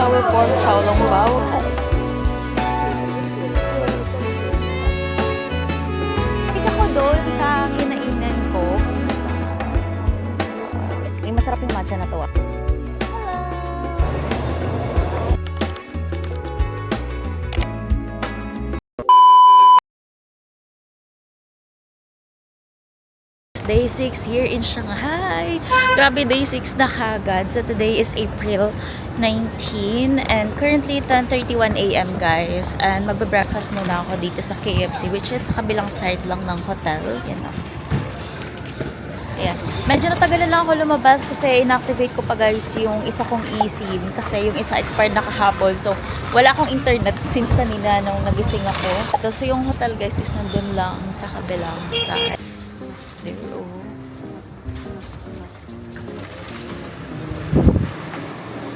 our pork chow long bao. Tika ko doon sa kinainan ko. Ay, masarap yung matcha na to ah. Day 6 here in Shanghai. Grabe, day 6 na kagad. So today is April 19 and currently 10:31 AM guys. And magbe-breakfast muna ako dito sa KFC which is sa kabilang side lang ng hotel. Yan o. Ayan. Medyo natagalan lang ako lumabas kasi inactivate ko pa guys yung isa kong eSIM kasi yung isa expired na kahapon. So wala akong internet since kanina nung nagising ako. So yung hotel guys is nandun lang sa kabilang side.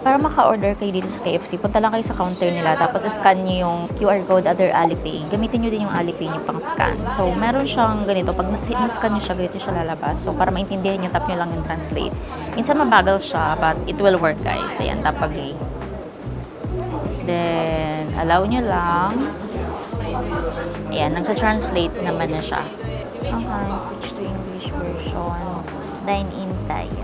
Para maka-order kayo dito sa KFC, punta lang kayo sa counter nila, tapos scan nyo yung QR code, other Alipay. Gamitin nyo din yung Alipay nyo pang scan. So, meron siyang ganito. Pag na-scan nyo siya, ganito siya lalabas. So, para maintindihan nyo, tap nyo lang yung translate. Minsan mabagal siya, but it will work guys. Ayan, tap again. Then, allow nyo lang. Ayan, nagsa-translate naman na siya. Okay, switch to English version. Dine-in tayo.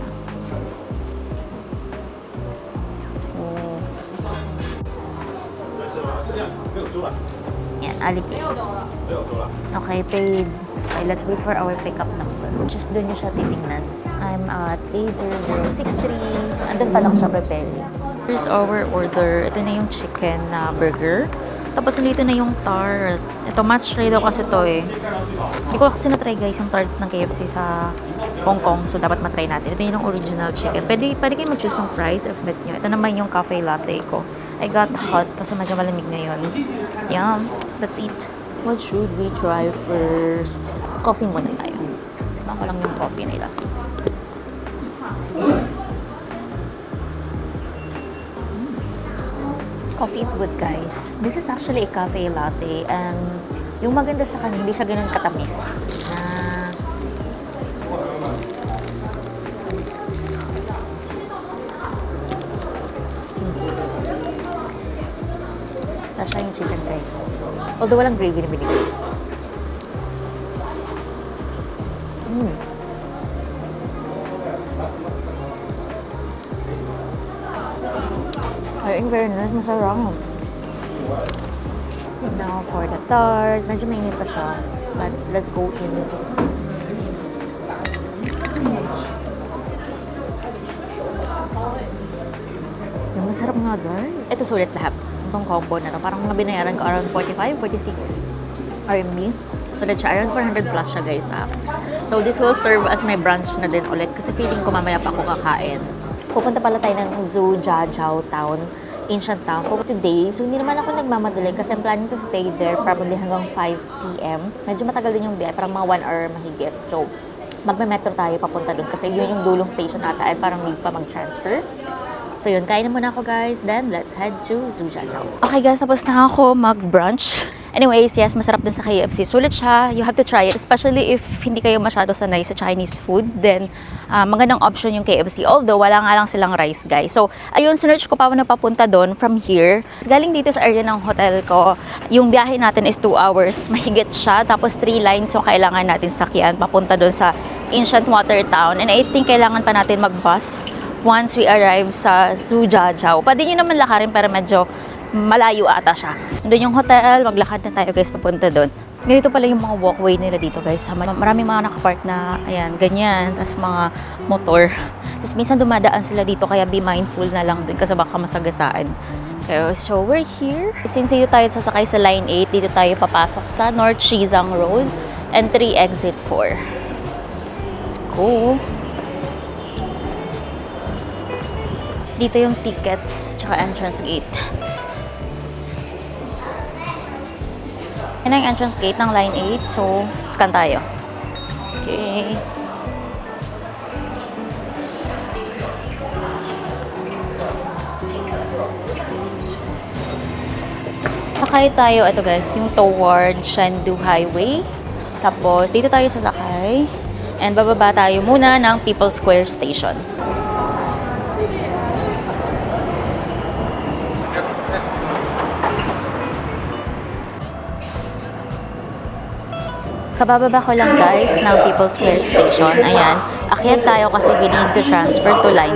Yan, Alipay. Okay, paid. Okay, let's wait for our pickup number. Just doon niyo siya titingnan. I'm at A0063. Andun pa lang siya preparing. Here's our order. Ito na yung chicken na burger. Tapos nandito na yung tart. Ito, must try daw kasi to eh. Hindi ko kasi na-try guys yung tart ng KFC sa Hong Kong. So, dapat matry natin. Ito yung original chicken. Pwede kayo mag-choose ng fries if bet nyo. Ito naman yung cafe latte ko. I got hot kasi medyo malamig ngayon. Yum. Let's eat. What should we try first? Coffee muna tayo. Ako lang yung coffee nila. Coffee is good guys. This is actually a cafe latte and yung maganda sa kanya, hindi siya ganun katamis. Tapos siya yung chicken guys. Although walang gravy na binigay. Ay, in fairness, masarap. Now for the tart. Medyo mainit pa siya. But let's go in. Yung masarap nga guys. Ito sulit lahat. Itong combo na to. Parang mga binayaran ko around 45, 46 RMB. So let's try around 400 plus siya guys ha. So this will serve as my brunch na din ulit. Kasi feeling ko mamaya pa ako kakain. Pupunta pala tayo ng Zhujiajiao Town, ancient town po today. So, hindi naman ako nagmamadali kasi I'm planning to stay there probably hanggang 5 p.m. Medyo matagal din yung biyahe, parang mga 1 hour mahigit. So, magme-metro tayo papunta dun kasi yun yung dulong station ata at parang need pa mag-transfer. So, yun. Kain na muna ako guys. Then, let's head to Zhujiajiao. Okay guys, tapos na ako mag-brunch. Anyways, yes, masarap dun sa KFC. Sulit siya. You have to try it. Especially if hindi kayo masyado sanay sa Chinese food. Then, magandang option yung KFC. Although, wala nga lang silang rice, guys. So, ayun, sinerch ko pa na papunta doon from here. Galing dito sa area ng hotel ko, yung biyahe natin is 2 hours. Mahigit siya. Tapos, 3 lines yung kailangan natin sakyan papunta doon sa ancient water town. And I think kailangan pa natin mag-bus once we arrive sa Zhujiajiao. Pwede nyo naman lakarin pero medyo malayo ata siya. Doon yung hotel, maglakad na tayo guys papunta doon. Ganito pala yung mga walkway nila dito guys. Maraming mga nakapark na, ayan, ganyan. Tapos mga motor. Tapos minsan dumadaan sila dito kaya be mindful na lang din kasi baka masagasaan. Okay, so we're here. Since dito tayo sasakay sa line 8, dito tayo papasok sa North Shizang Road, entry exit 4. Let's go. Dito yung tickets tsaka entrance gate. Yan ang entrance gate ng line 8. So, scan tayo. Okay. Sakay tayo. Ito guys, yung toward Chengdu Highway. Tapos, dito tayo sasakay. And bababa tayo muna ng People's Square Station. Kabababa ko lang guys ng People's Square Station. Ayan. Akyat tayo kasi we need to transfer to line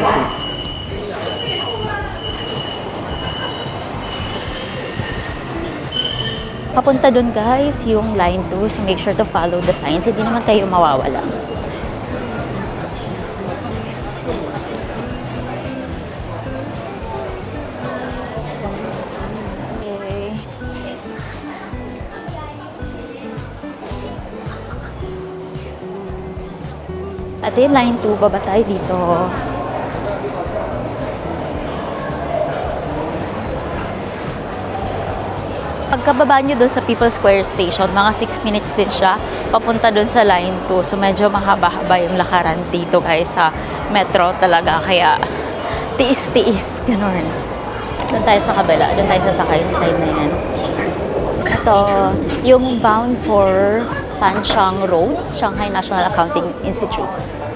2. Papunta dun guys yung line 2. So make sure to follow the signs. Hindi naman kayo mawawala. At yung line 2, baba tayo dito. Pagkababa nyo doon sa People's Square Station, mga 6 minutes din siya, papunta doon sa line 2. So medyo mahaba-haba yung lakaran dito guys sa metro talaga. Kaya tiis-tiis, ganun. Doon tayo sa kabila, doon tayo sasakay sa side na yan. Ito, yung bound for Tanshang Road, Shanghai National Accounting Institute.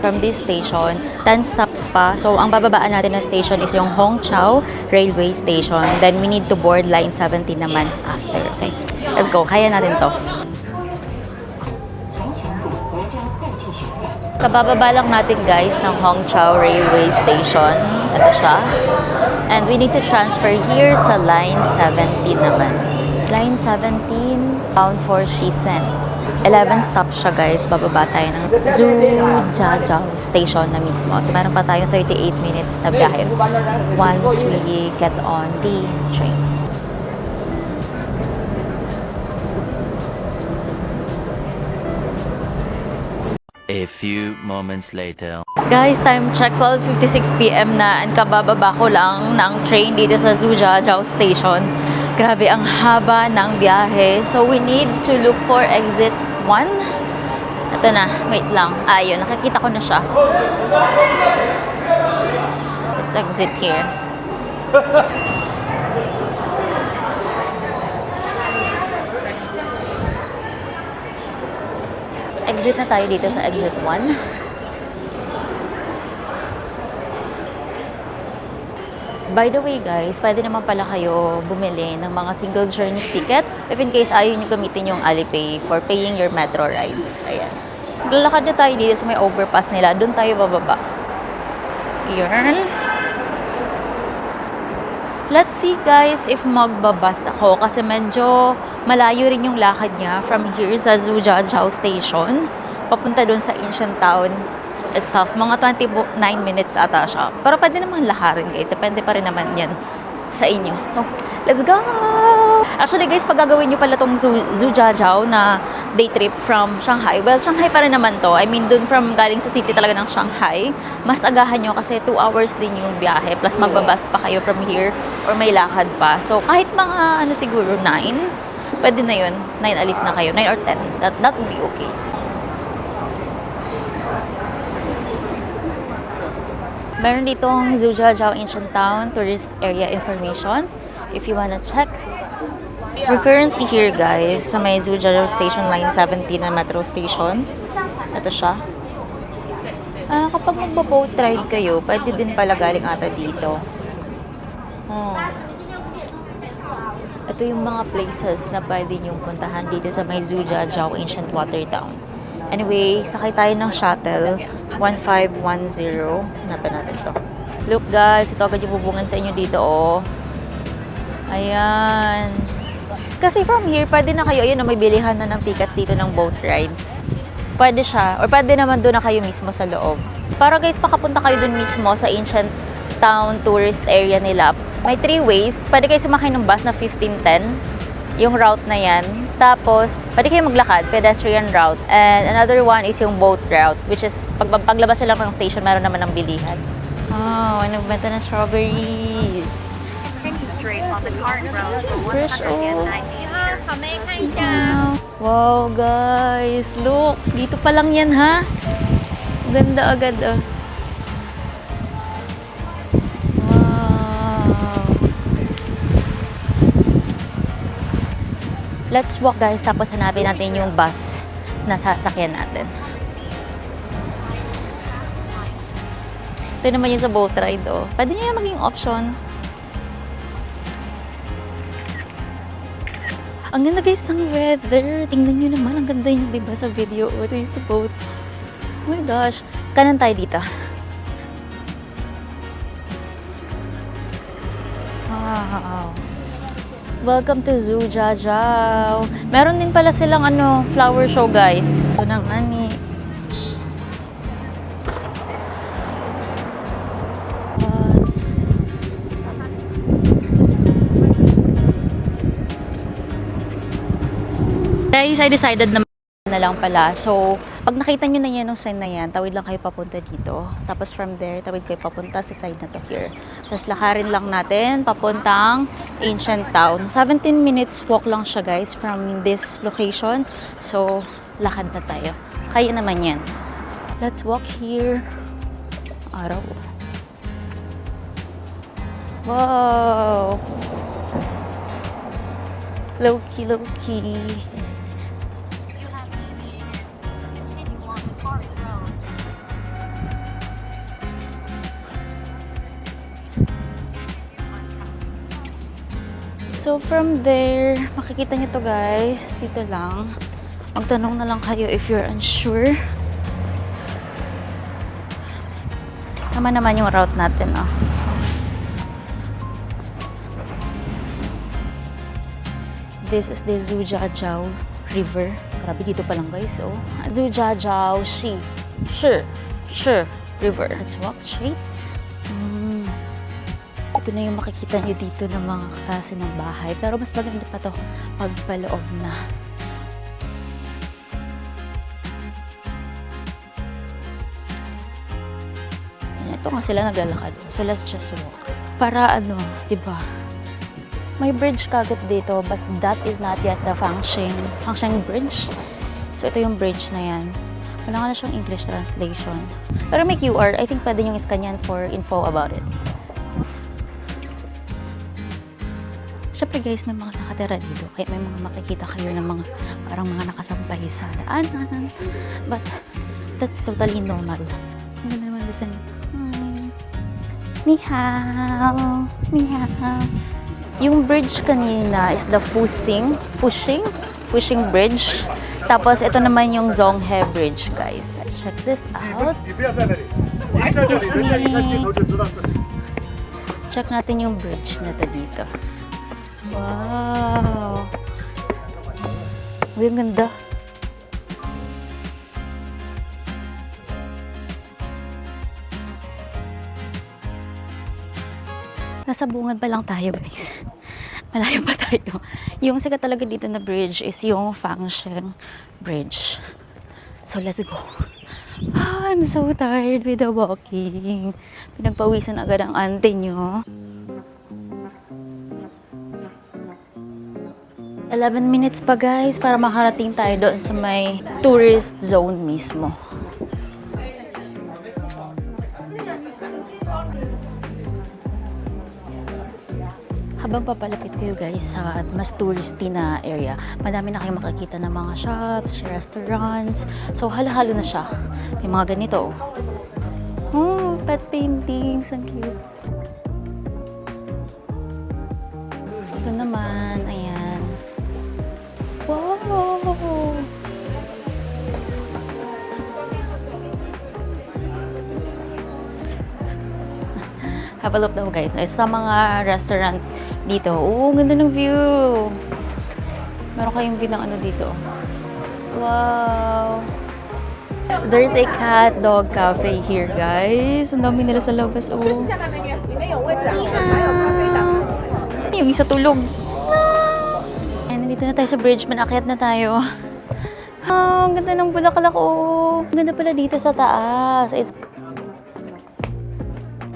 From this station, 10 stops pa. So, ang bababaan natin na station is yung Hongqiao Railway Station. Then, we need to board line 17 naman after. Okay? Let's go. Kaya natin to. Kabababa lang natin guys ng Hongqiao Railway Station. Ito siya. And we need to transfer here sa line 17 naman. Line 17, bound for Shenzhen. 11 stops siya guys, bababa tayo ng Zhujiajiao Station na mismo. So meron pa tayong 38 minutes na biyahe once we get on the train. A few moments later. Guys, time check, 12:56 PM na and kabababa ko lang ng train dito sa Zhujiajiao Station. Grabe, ang haba ng biyahe. So we need to look for exit 1. Ito na, wait lang. Ayun, nakikita ko na siya. Let's exit here. Exit na tayo dito sa exit 1. By the way guys, pwede naman pala kayo bumili ng mga single journey ticket if in case ayaw nyo gamitin yung Alipay for paying your metro rides. Ayan. Lalakad na tayo dito sa may overpass nila. Doon tayo bababa. Ayan. Let's see guys if magbabas ako kasi medyo malayo rin yung lakad niya from here sa Zhujiajiao Station papunta doon sa ancient town itself. Mga 29 minutes ata siya. Pero pwede naman lakarin guys. Depende pa rin naman yan sa inyo. So, let's go! Actually guys, pag gagawin nyo pala tong Zhujiajiao na day trip from Shanghai, well, Shanghai pa rin naman to. I mean, dun from galing sa city talaga ng Shanghai, mas agahan nyo kasi 2 hours din yung biyahe. Plus magbabas pa kayo from here or may lakad pa. So, kahit mga ano siguro 9, pwede na yun. 9 alis na kayo. 9 or 10. That would be okay. Meron ditong Zhujiajiao Ancient Town Tourist Area Information if you wanna check. We're currently here guys sa may Zhujiajiao Station Line 17 na metro station. Ito siya. Kapag magbo-boat ride kayo, pwede din pala galing ata dito. Ito yung mga places na pwede nyong puntahan dito sa may Zhujiajiao Ancient Water Town. Anyway, sakay tayo ng shuttle 1510. Hanapin natin to. Look guys, ito agad yung bubungan sa inyo dito oh. Ayan. Kasi from here, pwede na kayo, ayun, may bilihan na ng tickets dito ng boat ride. Pwede siya. Or pwede naman doon na kayo mismo sa loob. Para guys, pakapunta kayo doon mismo sa Ancient Town tourist area nila. May 3 ways. Pwede kayo sumakay ng bus na 1510. Yung route na yan. Tapos, pwede kayo maglakad, pedestrian route. And another one is yung boat route, which is, paglabas nyo lang ng station, meron naman ng bilihan. Oh, nagbenta ng strawberries. Continue straight on the Cart Road for Fresh, 190 meters. Wow, guys. Look, dito pa lang yan, ha? Ganda agad, oh. Let's walk guys, tapos hanapin natin yung bus na sasakyan natin. Ito naman yung sa boat ride, oh. Pwede nyo yung maging option. Ang ganda guys ng weather. Tingnan nyo naman. Ang ganda nyo diba sa video. Ito yung sa boat. Oh my gosh. Kanan tayo dito. Wow. Welcome to Zhujiajiao. Meron din pala silang flower show guys. Ito naman eh. Guys, I decided na lang pala. So, pag nakita nyo na yan ng sign na yan, tawid lang kayo papunta dito. Tapos from there, tawid kayo papunta sa side na to here. Tapos lakarin lang natin papuntang Ancient Town. 17 minutes walk lang siya guys from this location. So, lakad na tayo. Kaya naman yan. Let's walk here. Araw. Wow! Low-key, low-key. So from there, makikita nyo to guys, dito lang. Magtanong na lang kayo if you're unsure. Tama naman yung route natin, oh. This is the Zhujiajiao River. Grabe dito pa lang guys, oh. Zhujiajiao Shi River. Let's walk straight. Ito na yung makikita nyo dito ng mga klase ng bahay. Pero mas maganda pa to pag paloob na. Ayan, ito nga sila naglalakad. So let's just walk. Para diba? May bridge kagad dito, but that is not yet the Fangsheng Bridge. So ito yung bridge na yan. Wala nga na siyang English translation. Pero may QR. I think pwede nyo iskan yan for info about it. Siyempre guys, may mga nakatira dito. Kaya may mga makikita kayo ng mga parang mga nakasampay sa daanan. But that's totally normal. Ang ganda naman design. Ni hao. Ni hao. Yung bridge kanina is the Fuxing Bridge. Tapos ito naman yung Zhonghe Bridge, guys. Let's check this out. Excuse me. Check natin yung bridge na to dito. Wow! Uy, ang ganda. Nasa bungan pa lang tayo, guys. Malayo pa tayo. Yung sikat talaga dito na bridge is yung Fangsheng Bridge. So, let's go. I'm so tired with the walking. Pinagpawisan agad ang ante nyo. 11 minutes pa guys para makarating tayo doon sa may tourist zone mismo. Habang papalapit kayo guys sa mas touristy na area, madami na kayo makikita ng mga shops, restaurants. So halo-halo na siya. May mga ganito. Oh, pet paintings. Ang cute. Ito naman, ayan. Wow! Have a look daw guys. Sa mga restaurant dito. Oh, ganda ng view. Meron kayong view ng dito. Wow! There's a cat dog cafe here guys. Ang dami nila sa labas. Oh. Yung isa tulog. Nandito na tayo sa bridge, manakyat na tayo. Oh, ang ganda ng bulaklak, oh. Ang ganda pala dito sa taas.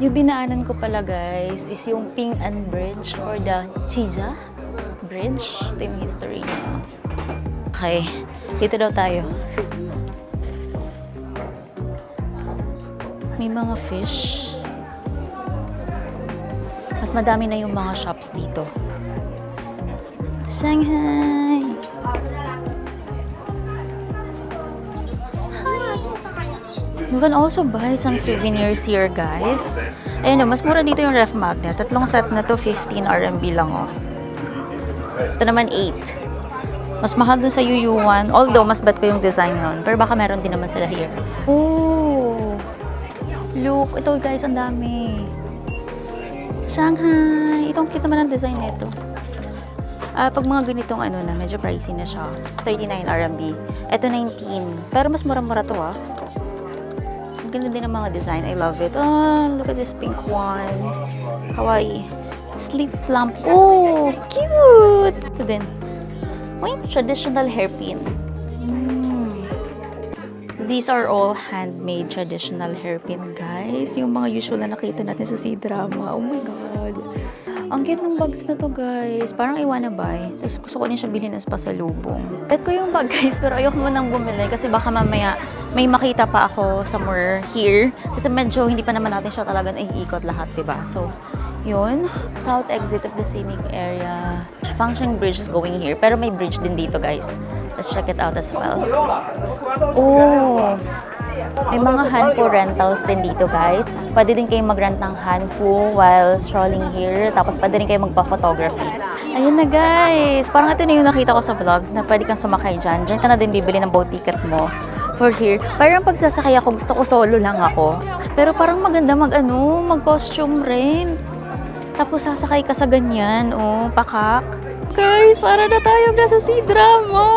Yung dinaanan ko pala, guys, is yung Ping An Bridge or the Chija Bridge. Ito yung history niya. Okay, dito daw tayo. May mga fish. Mas madami na yung mga shops dito. Shanghai! Hi! You can also buy some souvenirs here, guys. Ayun o, mas mura dito yung ref magnet. 3 set na to, 15 RMB lang o. Ito naman 8. Mas mahal dun sa Yuyuan. Although, mas bet ko yung design nun. Pero baka meron din naman sila here. Oh! Look, ito guys, ang dami. Shanghai! Itong cute naman ang design nito. Pag mga ganitong ano na, medyo pricey na siya. 39 RMB. Ito 19. Pero mas mura-mura to Ang ganda din ng mga design. I love it. Oh, look at this pink one. Kawaii. Sleep lamp. Oh, cute! Ito din. Wait, traditional hairpin. These are all handmade traditional hairpin, guys. Yung mga usual na nakita natin sa C-drama. Oh my God. Ang cute ng bags na to, guys. Parang I wanna buy. Tapos gusto ko din siya bilhin as pasalubong. Bet ko yung bag, guys, pero ayoko mo nang bumili kasi baka mamaya may makita pa ako somewhere here. Kasi medyo hindi pa naman natin siya talaga naiikot lahat, diba? So, yun. South exit of the scenic area. Functioning bridge is going here. Pero may bridge din dito, guys. Let's check it out as well. Oh! May mga Hanfu rentals din dito, guys. Pwede din kayo mag-rent ng Hanfu while strolling here. Tapos pwede rin kayo magpa-photography. Ayun na, guys. Parang ito na yung nakita ko sa vlog na pwede kang sumakay dyan. Dyan ka na din bibili ng boat ticket mo for here. Parang pagsasakay ako, gusto ko solo lang ako. Pero parang maganda mag-costume rin. Tapos sasakay ka sa ganyan. Oh, pakak. Guys, para na tayo nasa C-drama.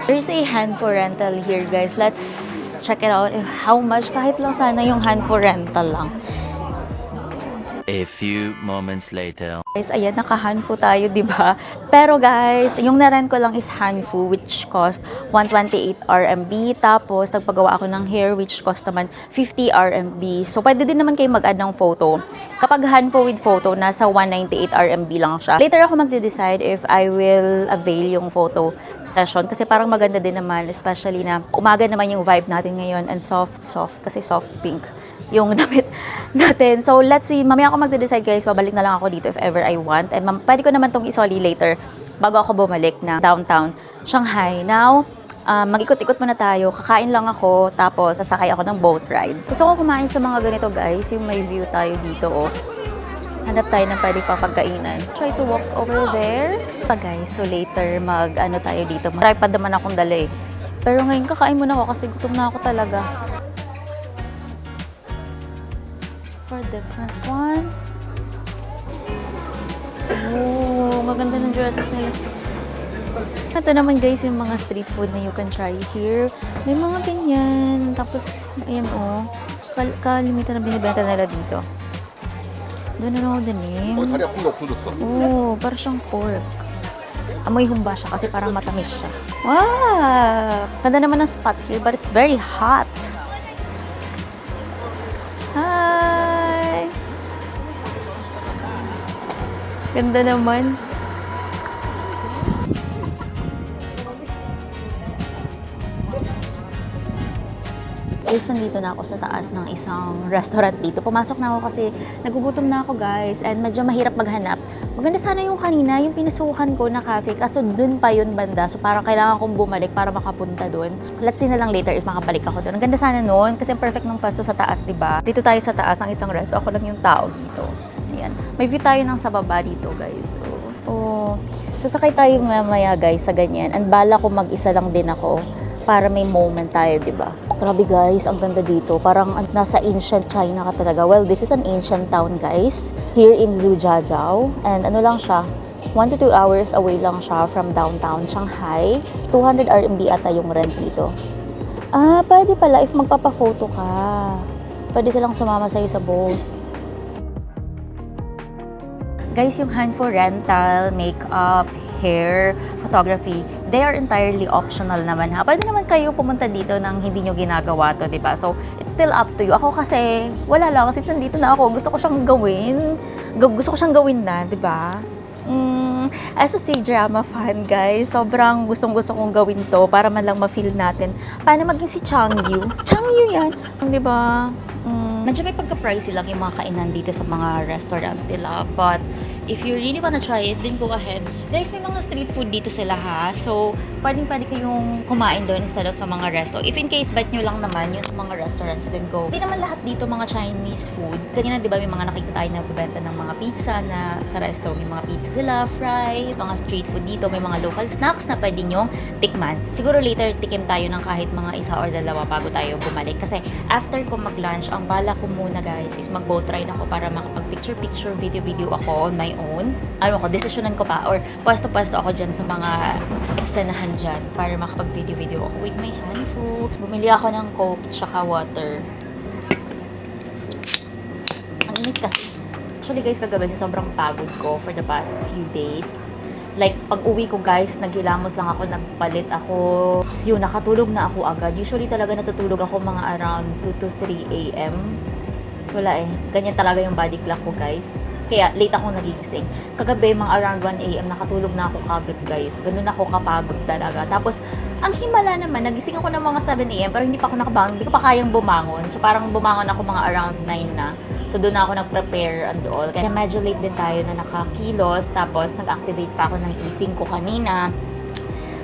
There's a Hanfu rental here, guys. Let's check it out. How much? Kahit lang sana yung Hanfu rental lang. A few moments later. Guys, ayan, naka-Hanfu tayo, di ba? Pero guys, yung na-rent ko lang is Hanfu, which cost 128 RMB. Tapos, nagpagawa ako ng hair, which cost naman 50 RMB. So, pwede din naman kayo mag-add ng photo. Kapag Hanfu with photo, nasa 198 RMB lang siya. Later ako magde-decide if I will avail yung photo session. Kasi parang maganda din naman, especially na umaga naman yung vibe natin ngayon and soft, kasi soft pink yung damit natin. So, let's see. Mamaya ako magde-decide, guys. Babalik na lang ako dito if ever I want. And pwede ko naman tong isoli later bago ako bumalik na downtown Shanghai. Now, mag-ikot-ikot muna tayo. Kakain lang ako. Tapos, sasakay ako ng boat ride. Gusto ko kumain sa mga ganito, guys. Yung may view tayo dito, oh. Hanap tayo ng pwede papagkainan. Try to walk over there. Guys, so later, tayo dito. Tripod naman akong dala, eh. Pero ngayon, kakain muna ako kasi gutom na ako talaga. For different one. Oh, maganda ng dresses nila. Ito naman, guys, yung mga street food na you can try here. May mga ganyan. Tapos, ayan, oh. Kalimitan na binibenta nila dito. Doon na ako din. Oh, parang siyang pork. Amoy humba siya kasi parang matamis siya. Wow! Ganda naman ng spot here, but it's very hot. Hi! Ganda naman. Guys, nandito na ako sa taas ng isang restaurant dito. Pumasok na ako kasi nagugutom na ako, guys. And medyo mahirap maghanap. Maganda sana yung kanina, yung pinasukan ko na cafe. Kaso dun pa yun banda. So parang kailangan kong bumalik para makapunta dun. Let's see na lang later if makabalik ako dun. Ang ganda sana nun kasi perfect ng pasto sa taas, diba? Dito tayo sa taas ng isang resto. Ako lang yung tao dito. Ayan. May view tayo ng sa baba dito, guys. Oh. Sasakay tayo mamaya, guys, sa ganyan. And bala ko mag-isa lang din ako para may moment tayo, diba? Grabe, guys, ang ganda dito. Parang nasa ancient China ka talaga. Well, this is an ancient town, guys. Here in Zhujiajiao. And ano lang siya, 1 to 2 hours away lang siya from downtown Shanghai. 200 RMB ata yung rent dito. Pwede pala if magpapa-photo ka. Pwede silang sumama sa'yo sa boat. Guys, yung Hanfu rental, makeup, hair, photography, they are entirely optional naman, ha. Pwede naman kayo pumunta dito nang hindi nyo ginagawa to, diba? So, it's still up to you. Ako kasi, wala lang. Since nandito na ako, gusto ko siyang gawin. Gusto ko siyang gawin na, diba? As a C-drama fan, guys, sobrang gustong-gusto kong gawin to para man lang ma-feel natin. Paano maging si Changyu? Changyu yan! Diba? Medyo may pagka-pricey lang yung mga kainan dito sa mga restaurant nila. But if you really wanna try it, then go ahead. Guys, may mga street food dito sila ha. So, pwede kayong kumain doon instead of sa mga resto. If in case bet nyo lang naman yung sa mga restaurants, then go. Hindi naman lahat dito mga Chinese food. Kanina, di ba, may mga nakita tayo nagbebenta ng mga pizza na sa resto. May mga pizza sila, fries, mga street food dito. May mga local snacks na pwede nyong tikman. Siguro later, tikim tayo ng kahit mga isa or dalawa bago tayo bumalik. Kasi after ko mag-lunch, ang bala ko muna guys is mag-boat ride ako para makapag-picture-picture, video-video ako on my own. Ano ako, desisyonan ko pa or pwesto-pwesto ako dyan sa mga eksenahan dyan para makapag-video-video ako with my handful. Bumili ako ng Coke tsaka water. Ang init kasi. Actually guys, kagabi sobrang pagod ko for the past few days. Like, pag uwi ko guys, naghilamos lang ako, nagpalit ako. So yun, nakatulog na ako agad. Usually talaga natutulog ako mga around 2 to 3 a.m. Wala eh. Ganyan talaga yung body clock ko guys. Kaya late ako nagigising. Kagabi, mga around 1 a.m. nakatulog na ako kagad guys. Ganun ako kapagod talaga. Tapos, ang himala naman, nagising ako ng mga 7 a.m. pero hindi pa ako nakabangon. Hindi ko pa kayang bumangon. So parang bumangon ako mga around 9 na. So doon na ako nag-prepare and all. Kaya medyo late din tayo na nakakilos. Tapos nag-activate pa ako ng easing ko kanina.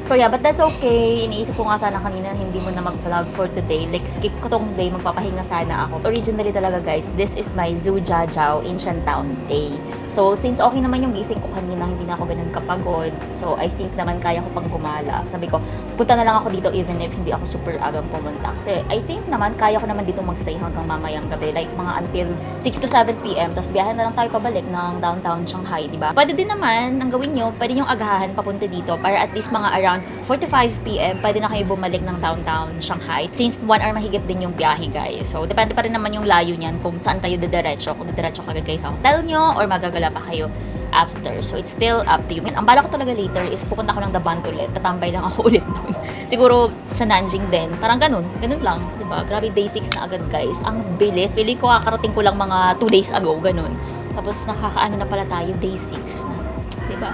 So yeah, but that's okay. Iniisip ko nga sana kanina hindi mo na mag-vlog for today. Like, skip ko tong day, magpapahinga sana ako. Originally talaga guys, this is my Zhujiajiao Ancient Town day. So, since okay naman yung gising ko kanina, hindi na ako ganun kapagod. So, I think naman kaya ko pang gumala. Sabi ko, punta na lang ako dito even if hindi ako super agang pumunta. Kasi I think naman, kaya ko naman dito magstay hanggang mamayang gabi. Like, mga until 6 to 7 p.m. Tapos biyahe na lang tayo pabalik ng downtown Shanghai, diba? Pwede din naman, ang gawin nyo, pwede nyong agahan papunta dito para at least mga around 45 p.m. pwede na kayo bumalik ng downtown Shanghai. Since 1 hour mahigit din yung biyahe, guys. So, depende pa rin naman yung layo niyan kung saan kayo didiretso. Kung didiretso kagad kayo sa hotel nyo or magagala pa kayo after. So, it's still up to you. Ang bala ko talaga later is pupunta ko ng Daban ulit. Tatambay lang ako ulit doon. Siguro sa Nanjing din. Parang ganun. Ganun lang. Diba? Grabe, day 6 na agad, guys. Ang bilis. Feeling ko kakarating ko lang mga 2 days ago. Ganun. Tapos nakakaano na pala tayo, day 6 na. Diba?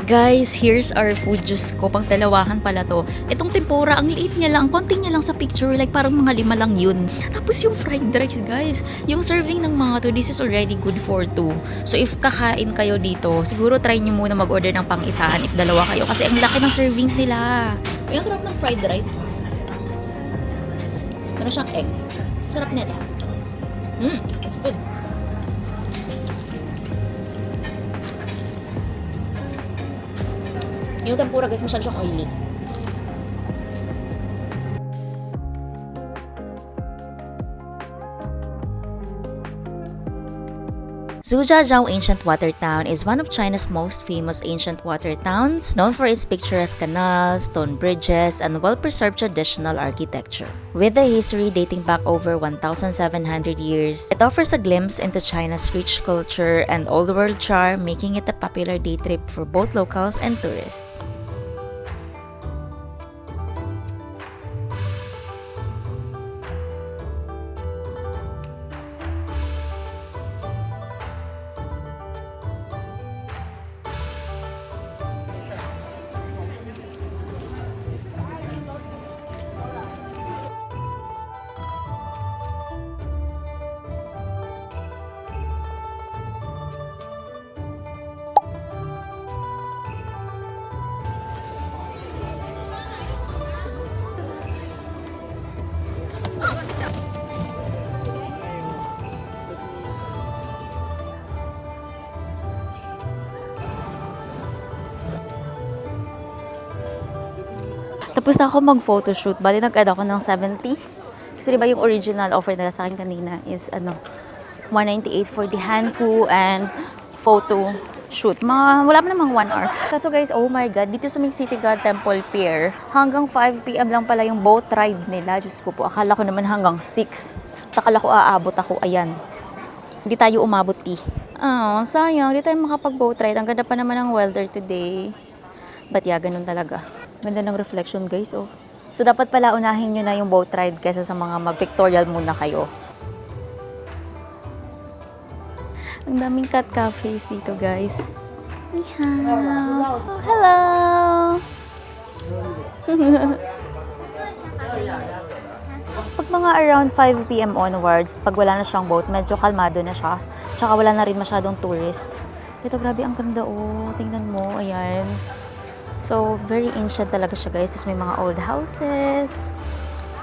Guys, here's our food. Diyos ko, pang dalawahan pala to. Itong tempura, ang liit niya lang, konti niya lang sa picture, like parang mga 5 lang yun. Tapos yung fried rice, guys, yung serving ng mga to, this is already good for 2. So if kakain kayo dito, siguro try nyo muna mag-order ng pang-isahan if dalawa kayo, kasi ang laki ng servings nila. Yung sarap ng fried rice. Meron siyang egg. Sarap nila. It's good. Yung tempura guys, masyado siyang oily. Zhujiajiao Ancient Water Town is one of China's most famous ancient water towns, known for its picturesque canals, stone bridges, and well-preserved traditional architecture. With a history dating back over 1,700 years, it offers a glimpse into China's rich culture and old-world charm, making it a popular day trip for both locals and tourists. Tapos na ako mag-photoshoot. Bali, nag-add ako ng 70. Kasi diba yung original offer nila sa akin kanina is 198 for the handfu and photo shoot. Wala pa namang 1 hour. Kaso guys, oh my God, dito sa City God Temple Pier, hanggang 5 p.m. lang pala yung boat ride nila. Diyos ko po, akala ko naman hanggang 6. Akala ko aabot ako, ayan. Hindi tayo umabot Oh, sayang, hindi tayo makapag-boat ride. Ang ganda pa naman ng weather today. But yeah, ganun talaga. Ganda ng reflection guys, oh. So dapat pala unahin nyo na yung boat ride kaysa sa mga mag-pictorial muna kayo. Ang daming cat cafes dito guys. Oh, hello! Pag mga around 5 p.m. onwards, pag wala na siyang boat, medyo kalmado na siya. Tsaka wala na rin masyadong tourist. Ito, grabe, ang ganda, oh. Tingnan mo, ayan. So, very ancient talaga siya, guys. Tapos may mga old houses.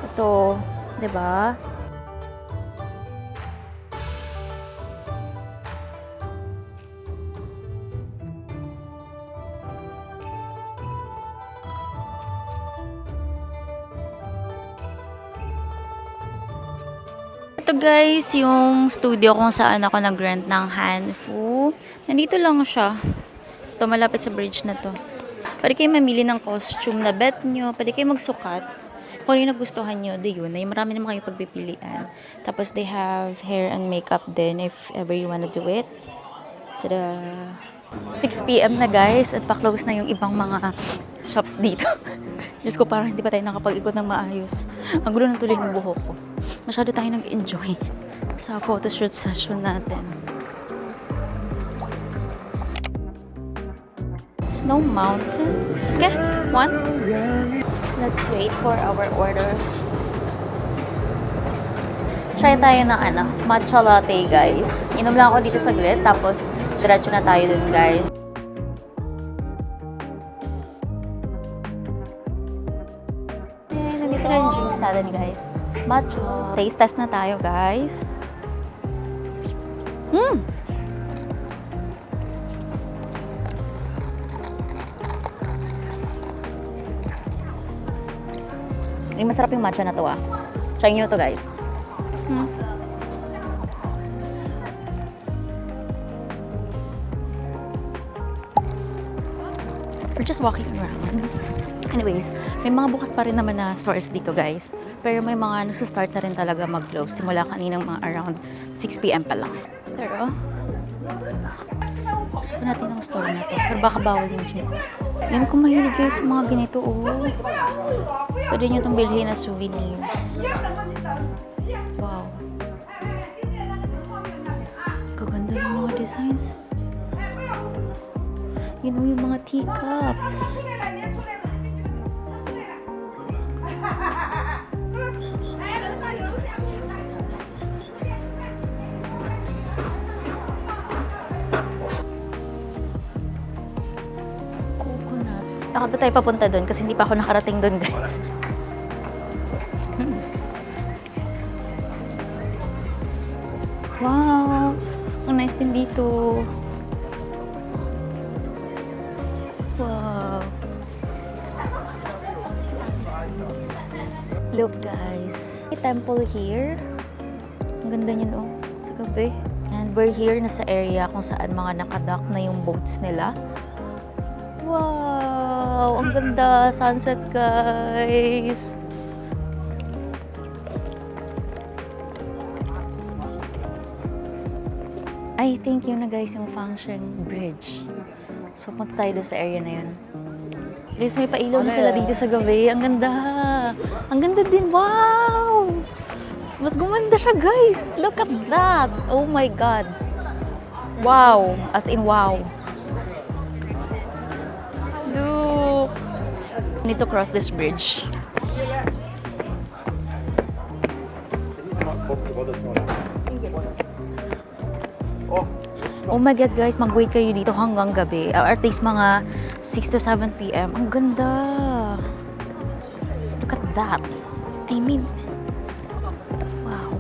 Ito, 'di ba? Ito guys, yung studio kung saan ako nag-rent ng Hanfu. Nandito lang siya. Ito, malapit sa bridge na to. Pwede kayo mamili ng costume na bet nyo. Pwede kayo magsukat. Kung ano yung nagustuhan nyo, di yun. Ay, marami naman kayo pagpipilian. Tapos they have hair and makeup din if ever you wanna do it. Tada! 6 p.m. na guys at pa-close na yung ibang mga shops dito. Diyos ko, parang hindi pa tayo nakapag-ikot ng maayos. Ang gulo ng tuloy ng buhok ko. Masyado tayo nag-enjoy sa photoshoot session natin. Snow Mountain. Okay, one. Let's wait for our order. Try tayo ng matcha latte, guys. Inom lang ako dito saglit, tapos diretso na tayo dun, guys. Ayan, nandito na yung drinks natin, guys. Matcha. Taste test na tayo, guys. Ay, masarap yung matcha na to, ah. Try nyo to, guys. We're just walking around. Anyways, may mga bukas pa rin naman na stores dito, guys. Pero may mga nagsa-start na rin talaga mag-close. Simula kaninang mga around 6 p.m. pa lang. Pero, gusto ko natin ang store na to. Pero baka bawal yung jeans. Yan, kung mahilig kayo sa mga ganito, oh. Pwede nyo itong bilhin na souvenirs. Wow. Kaganda ng mga designs. Yun know, yung mga teacups. Coconut. Bakit ba tayo papunta doon? Kasi hindi pa ako nakarating doon, guys. Wow! Ang nice din dito. Wow! Look, guys. May temple here. Ang ganda niya, no? Sa gabi. And we're here na sa area kung saan mga nakadock na yung boats nila. Wow! Ang ganda! Sunset, guys! I think yun na, guys, yung Fangsheng Bridge. So, punta tayo doon sa area na yun. Guys, may pailaw na sila dito sa gabi. Ang ganda! Ang ganda din! Wow! Mas gumanda siya, guys! Look at that! Oh my God! Wow! As in, wow! Look! We need to cross this bridge. Oh my God, guys, mag-wait kayo dito hanggang gabi. Or at least mga 6 to 7 p.m. Ang ganda! Look at that! I mean, wow!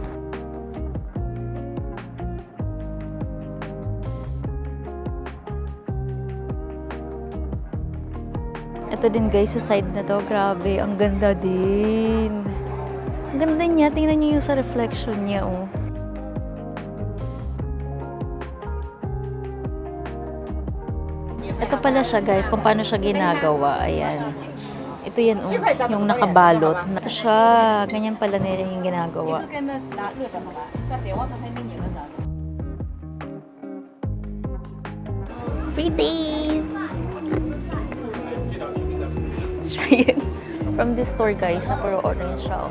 Ito din, guys, sa side na to. Grabe, ang ganda din. Ang ganda niya. Tingnan niyo yung sa reflection niya, oh. Ito pala siya, guys, kung paano siya ginagawa. Ayan. Ito yan, yung nakabalot. Ito siya. Ganyan pala nila yung ginagawa. Free taste! Let's try it. From this store, guys, na puro orange siya.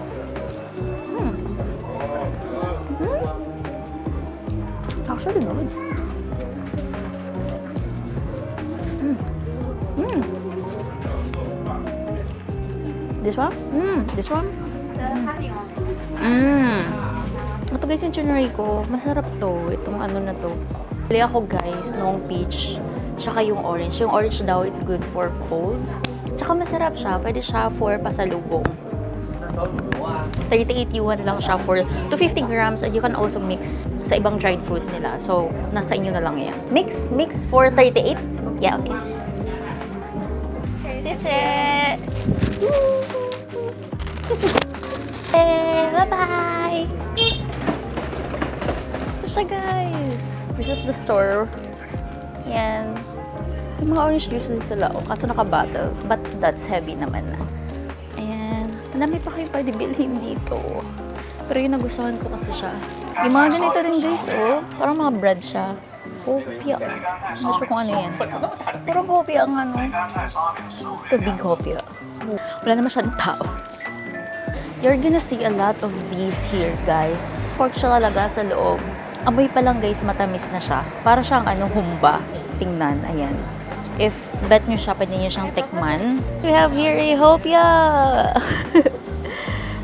Actually good. This one? This one? Ito, guys, yung chunari ko. Masarap to. Itong ano na to. Pili ako guys nung peach, tsaka yung orange. Yung orange daw is good for colds. Tsaka masarap siya. Pwede siya for pasalubong. 38 yuan lang siya for 250 grams and you can also mix sa ibang dried fruit nila. So, nasa inyo na lang yan. Mix for 38? Yeah, okay. Sisi! Bye-bye! Siya guys! This is the store. Yan. May mga orange juice din sila. Kaso naka-bottle. But that's heavy naman na. Ayan. Madami pa kayo pwede bilhin dito. Pero yung nagustuhan ko kasi siya. Yung mga ganito din guys, oh. Parang mga bread siya. Hopia. Hindi sure kung ano yan. Parang hopia ang ano. Ito, big hopia. Wala na masyadong tao. You're gonna see a lot of these here, guys. Pork siya talaga sa loob. Amoy pa lang guys, matamis na siya. Para siyang ano, humba. Tingnan, ayan. If bet nyo siya, pwede nyo siyang tikman. We have here a hopia!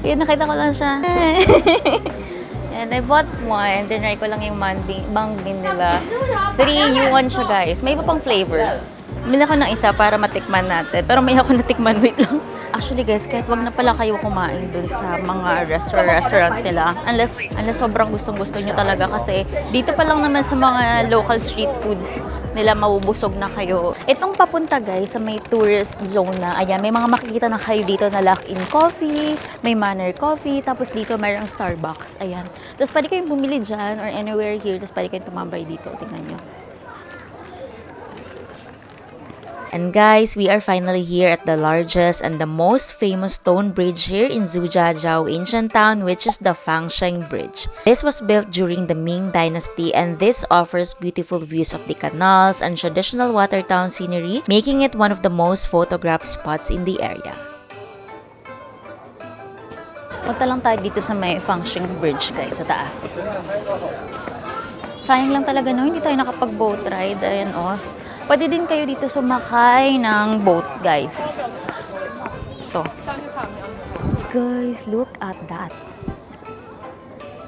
Yan, nakita ko lang siya. And I bought one. Tinry ko lang yung mangbin nila. 3 yuan siya guys. May iba pang flavors. Bili ako ng isa para matikman natin. Pero may ako natikman, wait lang. Actually guys, kahit wag na pala kayo kumain dun sa mga restaurant nila. Unless sobrang gustong-gusto nyo talaga kasi dito pa lang naman sa mga local street foods nila mabubusog na kayo. Itong papunta guys sa may tourist zone na, ayan, may mga makikita na kayo dito na Lock-in Coffee, may Manner Coffee, tapos dito mayroong Starbucks, ayan. Tapos pwede kayong bumili dyan or anywhere here, tapos pwede kayong tumambay dito, tingnan nyo. And guys, we are finally here at the largest and the most famous stone bridge here in Zhujiajiao ancient town, which is the Fangsheng Bridge. This was built during the Ming Dynasty and this offers beautiful views of the canals and traditional water town scenery, making it one of the most photographed spots in the area. Punta lang tayo dito sa may Fangsheng Bridge guys, sa taas. Sayang lang talaga no, hindi tayo nakapag-boat ride. Ayan oh. Pwede din kayo dito sumakay ng boat, guys. Ito. Guys, look at that.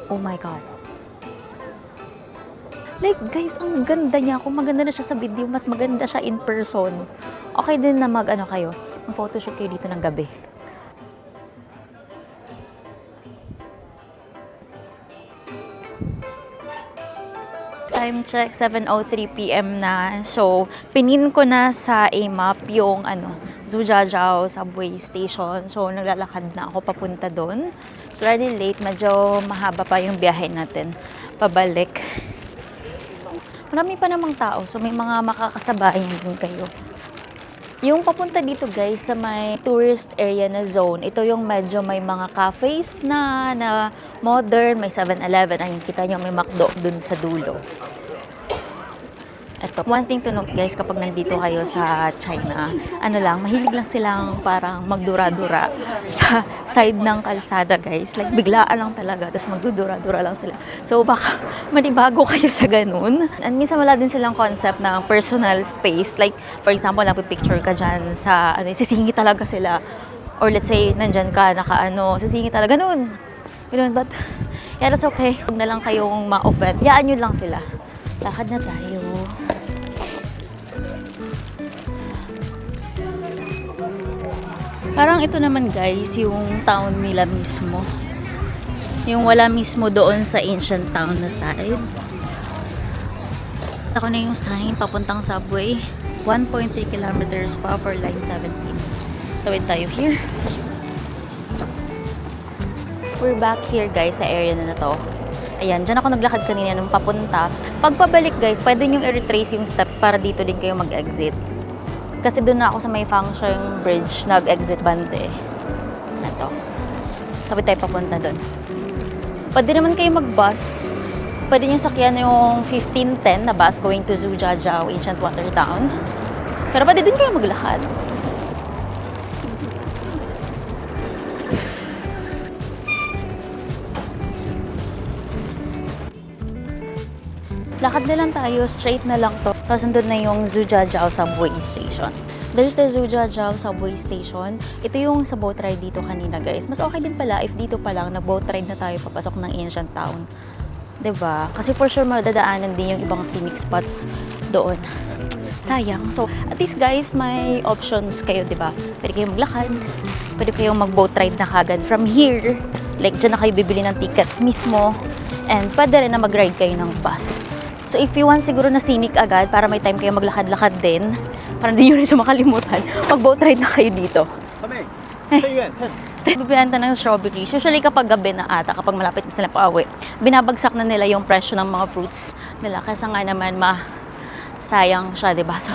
Oh my God. Like, guys, ang ganda niya. Kung maganda na siya sa video, mas maganda siya in person. Okay din na mag-ano kayo, mag-photoshoot kayo dito ng gabi. Time check, 7:03 PM na. So, pinin ko na sa A-map yung Zhujiajiao subway station. So, naglalakad na ako papunta doon. So, already late. Medyo mahaba pa yung biyahe natin. Pabalik. Marami pa namang tao. So, may mga makakasabayan din kayo. Yung papunta dito guys sa may tourist area na zone, ito yung medyo may mga cafes na modern, may 7-Eleven. Ayun, kita nyo may McDo dun sa dulo. Ito, one thing to note guys, kapag nandito kayo sa China, mahilig lang silang parang magdura-dura sa side ng kalsada guys. Like, biglaan lang talaga, tapos magdudura-dura lang sila. So, baka manibago kayo sa ganun. And minsan wala din silang concept ng personal space. Like, for example, nagpipicture ka dyan sa, sisingi talaga sila. Or let's say, nandyan ka, sisingi talaga, ganun. But, yeah, that's okay. Huwag na lang kayong ma-offend. Yaan nyo lang sila. Lakad na tayo. Parang ito naman guys, yung town nila mismo. Yung wala mismo doon sa ancient town na side. Ako na yung sign, papuntang subway. 1.3 kilometers pa for line 17. Tawid tayo here. We're back here guys sa area na to. Ayan, dyan ako naglakad kanina nung papunta. Pagpabalik guys, pwede nyo i-retrace yung steps para dito din kayo mag-exit. Kasi doon na ako sa may Fangsheng Bridge nag-exit bande. Ito. Tapos tayo papunta doon. Pwede naman kayo mag-bus. Pwede nyo sakyan yung 1510 na bus going to Zhujiajiao, Ancient Water Town. Pero pwede din kayo maglakad. Lakad na lang tayo, straight na lang to. Tapos nandun na yung Zhujiajiao subway station. There's the Zhujiajiao subway station. Ito yung sa boat ride dito kanina guys. Mas okay din pala if dito pa lang nag-boat ride na tayo papasok ng ancient town. 'Diba? Kasi for sure madadaanan din yung ibang scenic spots doon. Sayang. So, at least guys, may options kayo, 'di ba? Pwede kayong maglakad, pwede kayong mag-boat ride na kagad from here. Like, dyan na kayo bibili ng ticket mismo. And pwede rin na mag-ride kayo ng bus. So, if you want siguro na scenic agad, para may time kayo maglakad-lakad din, para hindi nyo rin siya makalimutan, mag-boat ride na kayo dito. Bibenta ng strawberries. Usually kapag gabi na ata, kapag malapit na sila pauwi, binabagsak na nila yung presyo ng mga fruits nila. Kasi nga naman, sayang siya, diba? So,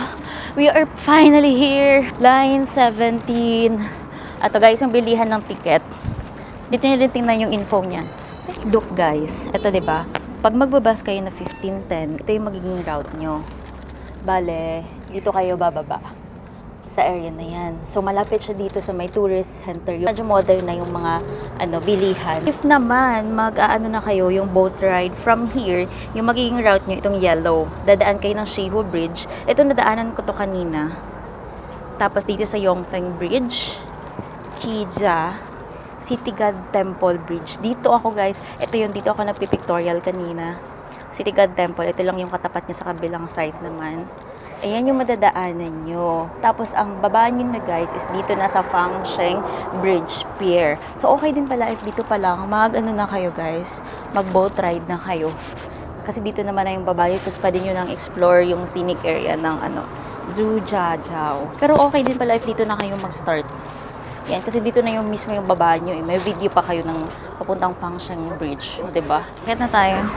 we are finally here. Line 17. Ato guys, yung bilihan ng ticket. Dito nyo din tingnan yung info niyan. Look guys, ito diba? Pag magbabas kayo na 15:10, ito yung magiging route nyo. Bale, dito kayo bababa sa area na yan. So, malapit siya dito sa may tourist center. Medyo modern na yung mga bilihan. If naman, na kayo yung boat ride from here, yung magiging route nyo, itong yellow. Dadaan kayo ng Shiho Bridge. Ito, nadaanan ko to kanina. Tapos dito sa Yongfeng Bridge, Kija, City God Temple Bridge. Dito ako guys, dito ako nagpipictorial kanina. City God Temple, ito lang yung katapat niya sa kabilang side naman. Ayan yung madadaanan nyo. Tapos, ang baba nyo na guys is dito na sa Fangsheng Bridge Pier. So, okay din pala if dito pa lang, na kayo guys, mag-boat ride na kayo. Kasi dito naman na yung baba, tapos pwede nyo nang explore yung scenic area ng Zhujiajiao. Pero okay din pala if dito na kayo mag-start. Yan, kasi dito na yung mismo yung baba nyo. May video pa kayo ng papuntang Fangsheng Bridge. Diba? Kaya na tayo.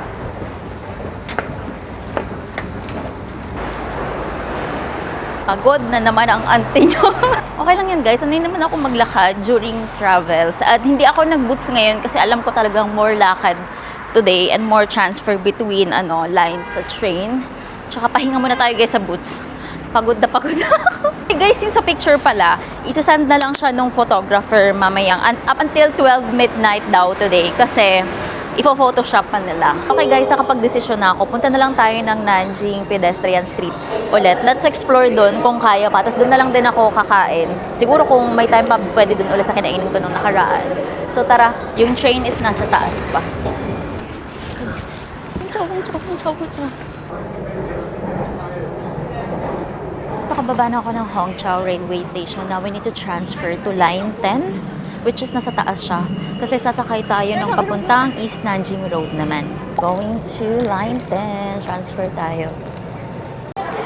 Pagod na naman ang auntie nyo. Okay lang yan guys. Sanay naman ako maglakad during travels. At hindi ako nag-boots ngayon kasi alam ko talagang more lakad today and more transfer between lines sa train. Tsaka pahinga muna tayo guys sa boots. Pagod na pagod na ako. Hey guys, yung sa picture pala, isasend na lang siya nung photographer mamayang up until 12 midnight daw today kasi ipo-photoshop pa nila. Okay guys, nakapag-desisyon na ako. Punta na lang tayo ng Nanjing Pedestrian Street ulit. Let's explore doon kung kaya pa. Tapos doon na lang din ako kakain. Siguro kung may time pa, pwede doon ulit sa kinainin ko nung nakaraan. So tara, yung train is nasa taas pa. Pakababa na ako ng Hongqiao Railway Station. Now we need to transfer to line 10. Which is nasa taas siya. Kasi sasakay tayo ng papuntang East Nanjing Road naman. Going to line 10. Transfer tayo.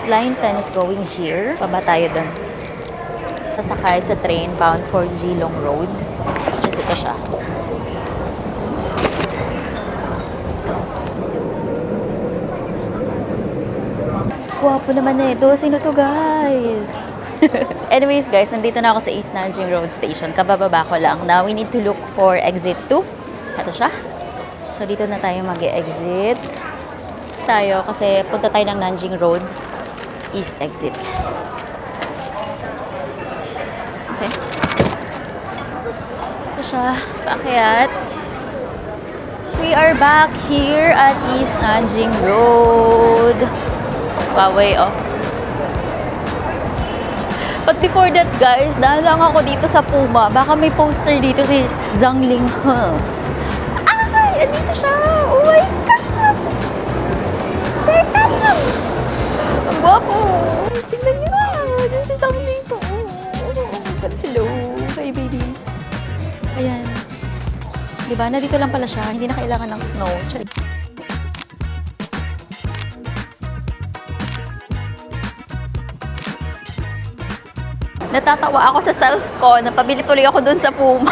Line 10 is going here. Baba tayo dun. Sasakay sa train bound for Jilong Road. Which is ito siya. Guwapo naman na ito. Sino to guys? Anyways guys, nandito na ako sa East Nanjing Road Station. Kabababa ko lang. Now we need to look for exit 2. Ito siya. So dito na tayo mag-exit tayo kasi punta tayo ng Nanjing Road East exit. Okay. Ito siya. Paakyat. We are back here at East Nanjing Road. Wow, way off. But before that guys, dahil lang ako dito sa Puma, baka may poster dito si Zhang Linghe. Ay! Andito siya! Oh my God! Teka lang! Ang guwapo! Guys, tingnan niyo! Diyan si Zhang Linghe! Hello! Hi baby! Ayan. Diba? Nandito lang pala siya. Hindi na kailangan ng snow. Charing. Natatawa ako sa self ko, napabili tuloy ako dun sa Puma.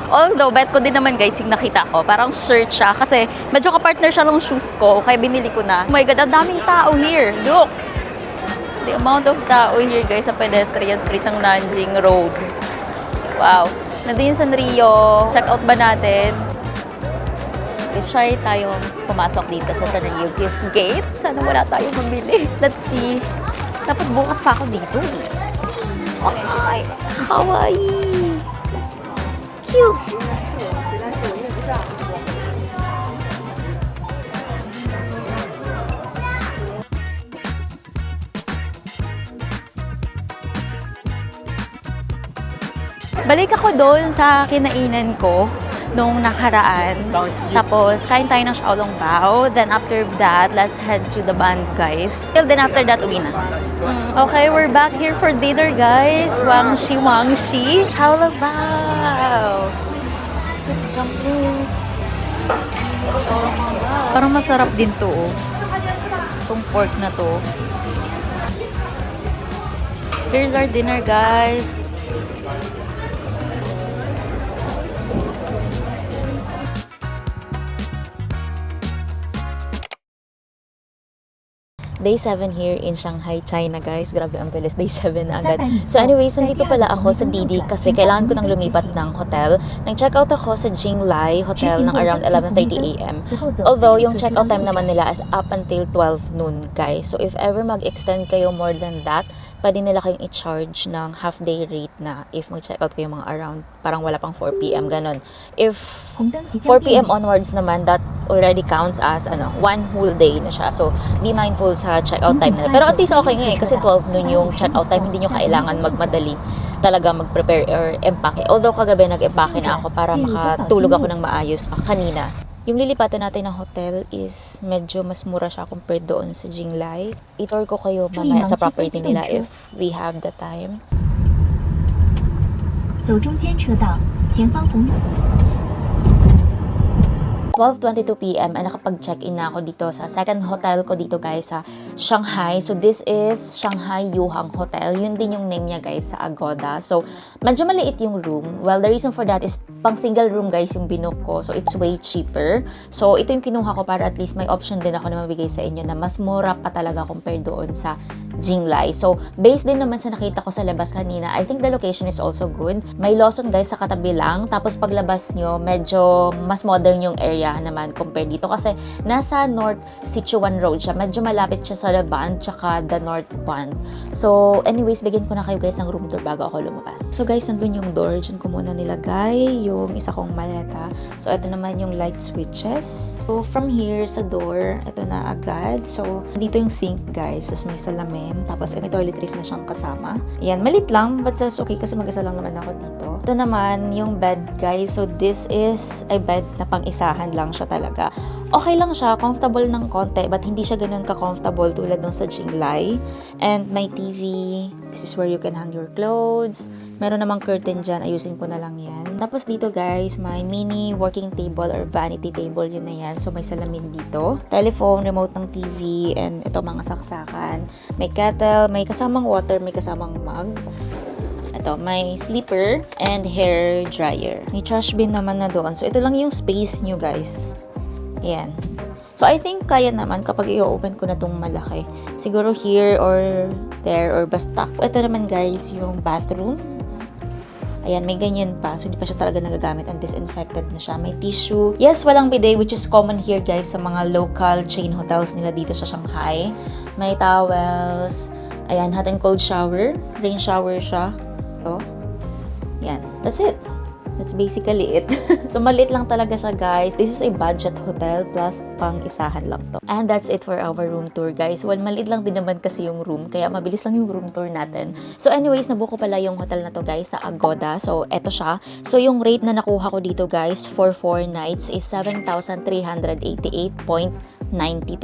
Although, bet ko din naman guys, yung nakita ko, parang shirt siya. Kasi medyo kapartner siya ng shoes ko, kaya binili ko na. Oh my God, ang daming tao here. Look! The amount of tao here guys sa pedestrian street ng Nanjing Road. Wow! Nandun yung Sanrio. Check out ba natin? Let's try tayo pumasok dito sa Sanrio Gift Gate. Sana wala tayo mamili. Let's see. Dapat bukas pa ako dito eh. Ay, kawaii. Cute. Balik ako doon sa kinainan ko. nung nakaraan. Tapos, kain tayo ng Xiaolong Bao. Then, after that, let's head to the band, guys. Till then, after that, uwi na. Okay, we're back here for dinner, guys. Wangxi. Xiaolong Bao. Six dumplings. Parang masarap din to, oh. Itong pork na to. Here's our dinner, guys. Day 7 here in Shanghai, China, guys. Grabe ang bilis. Day 7 na agad. So anyways, nandito pala ako sa Didi kasi kailangan ko nang lumipat ng hotel. Nag-checkout ako sa Jinglai Hotel ng around 11:30 a.m. Although, yung checkout time naman nila is up until 12 noon, guys. So if ever mag-extend kayo more than that, pwede nila kayong i-charge ng half-day rate na if mag-checkout kayo mga around, parang wala pang 4 p.m. ganon. If 4 p.m. onwards naman, that already counts as one whole day na siya. So, be mindful sa checkout time nila. Pero at least okay nga kasi 12 noon yung checkout time, hindi nyo kailangan magmadali talaga mag-prepare or empake. Although kagabi nag-empake na ako para makatulog ako ng maayos kanina. Yung lilipatan natin ng hotel is medyo mas mura siya compared doon sa Jinglai. I-tour ko kayo mamaya sa property nila if we have the time. 走中间车道，前方红绿。 12:22 p.m. ay nakapag-check-in na ako dito sa second hotel ko dito, guys, sa Shanghai. So, this is Shanghai Yuhang Hotel. Yun din yung name niya, guys, sa Agoda. So, medyo maliit yung room. Well, the reason for that is pang single room, guys, yung binook ko. So, it's way cheaper. So, ito yung kinuha ko para at least may option din ako na mabigay sa inyo na mas mura pa talaga compared doon sa Jinglai. So, based din naman sa nakita ko sa labas kanina, I think the location is also good. May Lawson, guys, sa katabi lang. Tapos, paglabas nyo, medyo mas modern yung area naman compare dito kasi nasa North Sichuan Road siya. Medyo malapit siya sa Bund tsaka the North Bund. So, anyways, bigyan ko na kayo, guys, ng room tour bago ako lumabas. So, guys, nandun yung door. Diyan ko muna nilagay yung isa kong maleta. So, ito naman yung light switches. So, from here sa door, ito na agad. So, dito yung sink, guys. Tapos may salamin. Tapos, may toiletries na siyang kasama. Ayan, malit lang. But that's okay kasi mag-isa lang naman ako dito. Ito naman yung bed, guys. So, this is a bed na pang-isahan lang siya talaga. Okay lang siya, comfortable ng konti, but hindi siya ganun ka-comfortable tulad nung sa Jinglai. And may TV. This is where you can hang your clothes. Meron namang curtain dyan, ayusin ko na lang yan. Tapos dito, guys, may mini working table or vanity table, yun na yan. So may salamin dito. Telephone, remote ng TV, and ito mga saksakan. May kettle, may kasamang water, may kasamang mug. Ito, may slipper and hair dryer. May trash bin naman na doon. So, ito lang yung space nyo, guys. Ayan. So, I think kaya naman kapag i-open ko na itong malaki. Siguro here or there or basta. Ito naman, guys, yung bathroom. Ayan, may ganyan pa. So, hindi pa siya talaga nagagamit and disinfected na siya. May tissue. Yes, walang bidet, which is common here, guys, sa mga local chain hotels nila dito sa Shanghai. May towels. Ayan, hot and cold shower. Rain shower siya. Yan. That's it. That's basically it. So, maliit lang talaga siya, guys. This is a budget hotel plus pang-isahan lang to. And that's it for our room tour, guys. Well, maliit lang din naman kasi yung room, kaya mabilis lang yung room tour natin. So, anyways, nabuko pala yung hotel na to, guys, sa Agoda. So, eto siya. So, yung rate na nakuha ko dito, guys, for 4 nights is 7,388.92,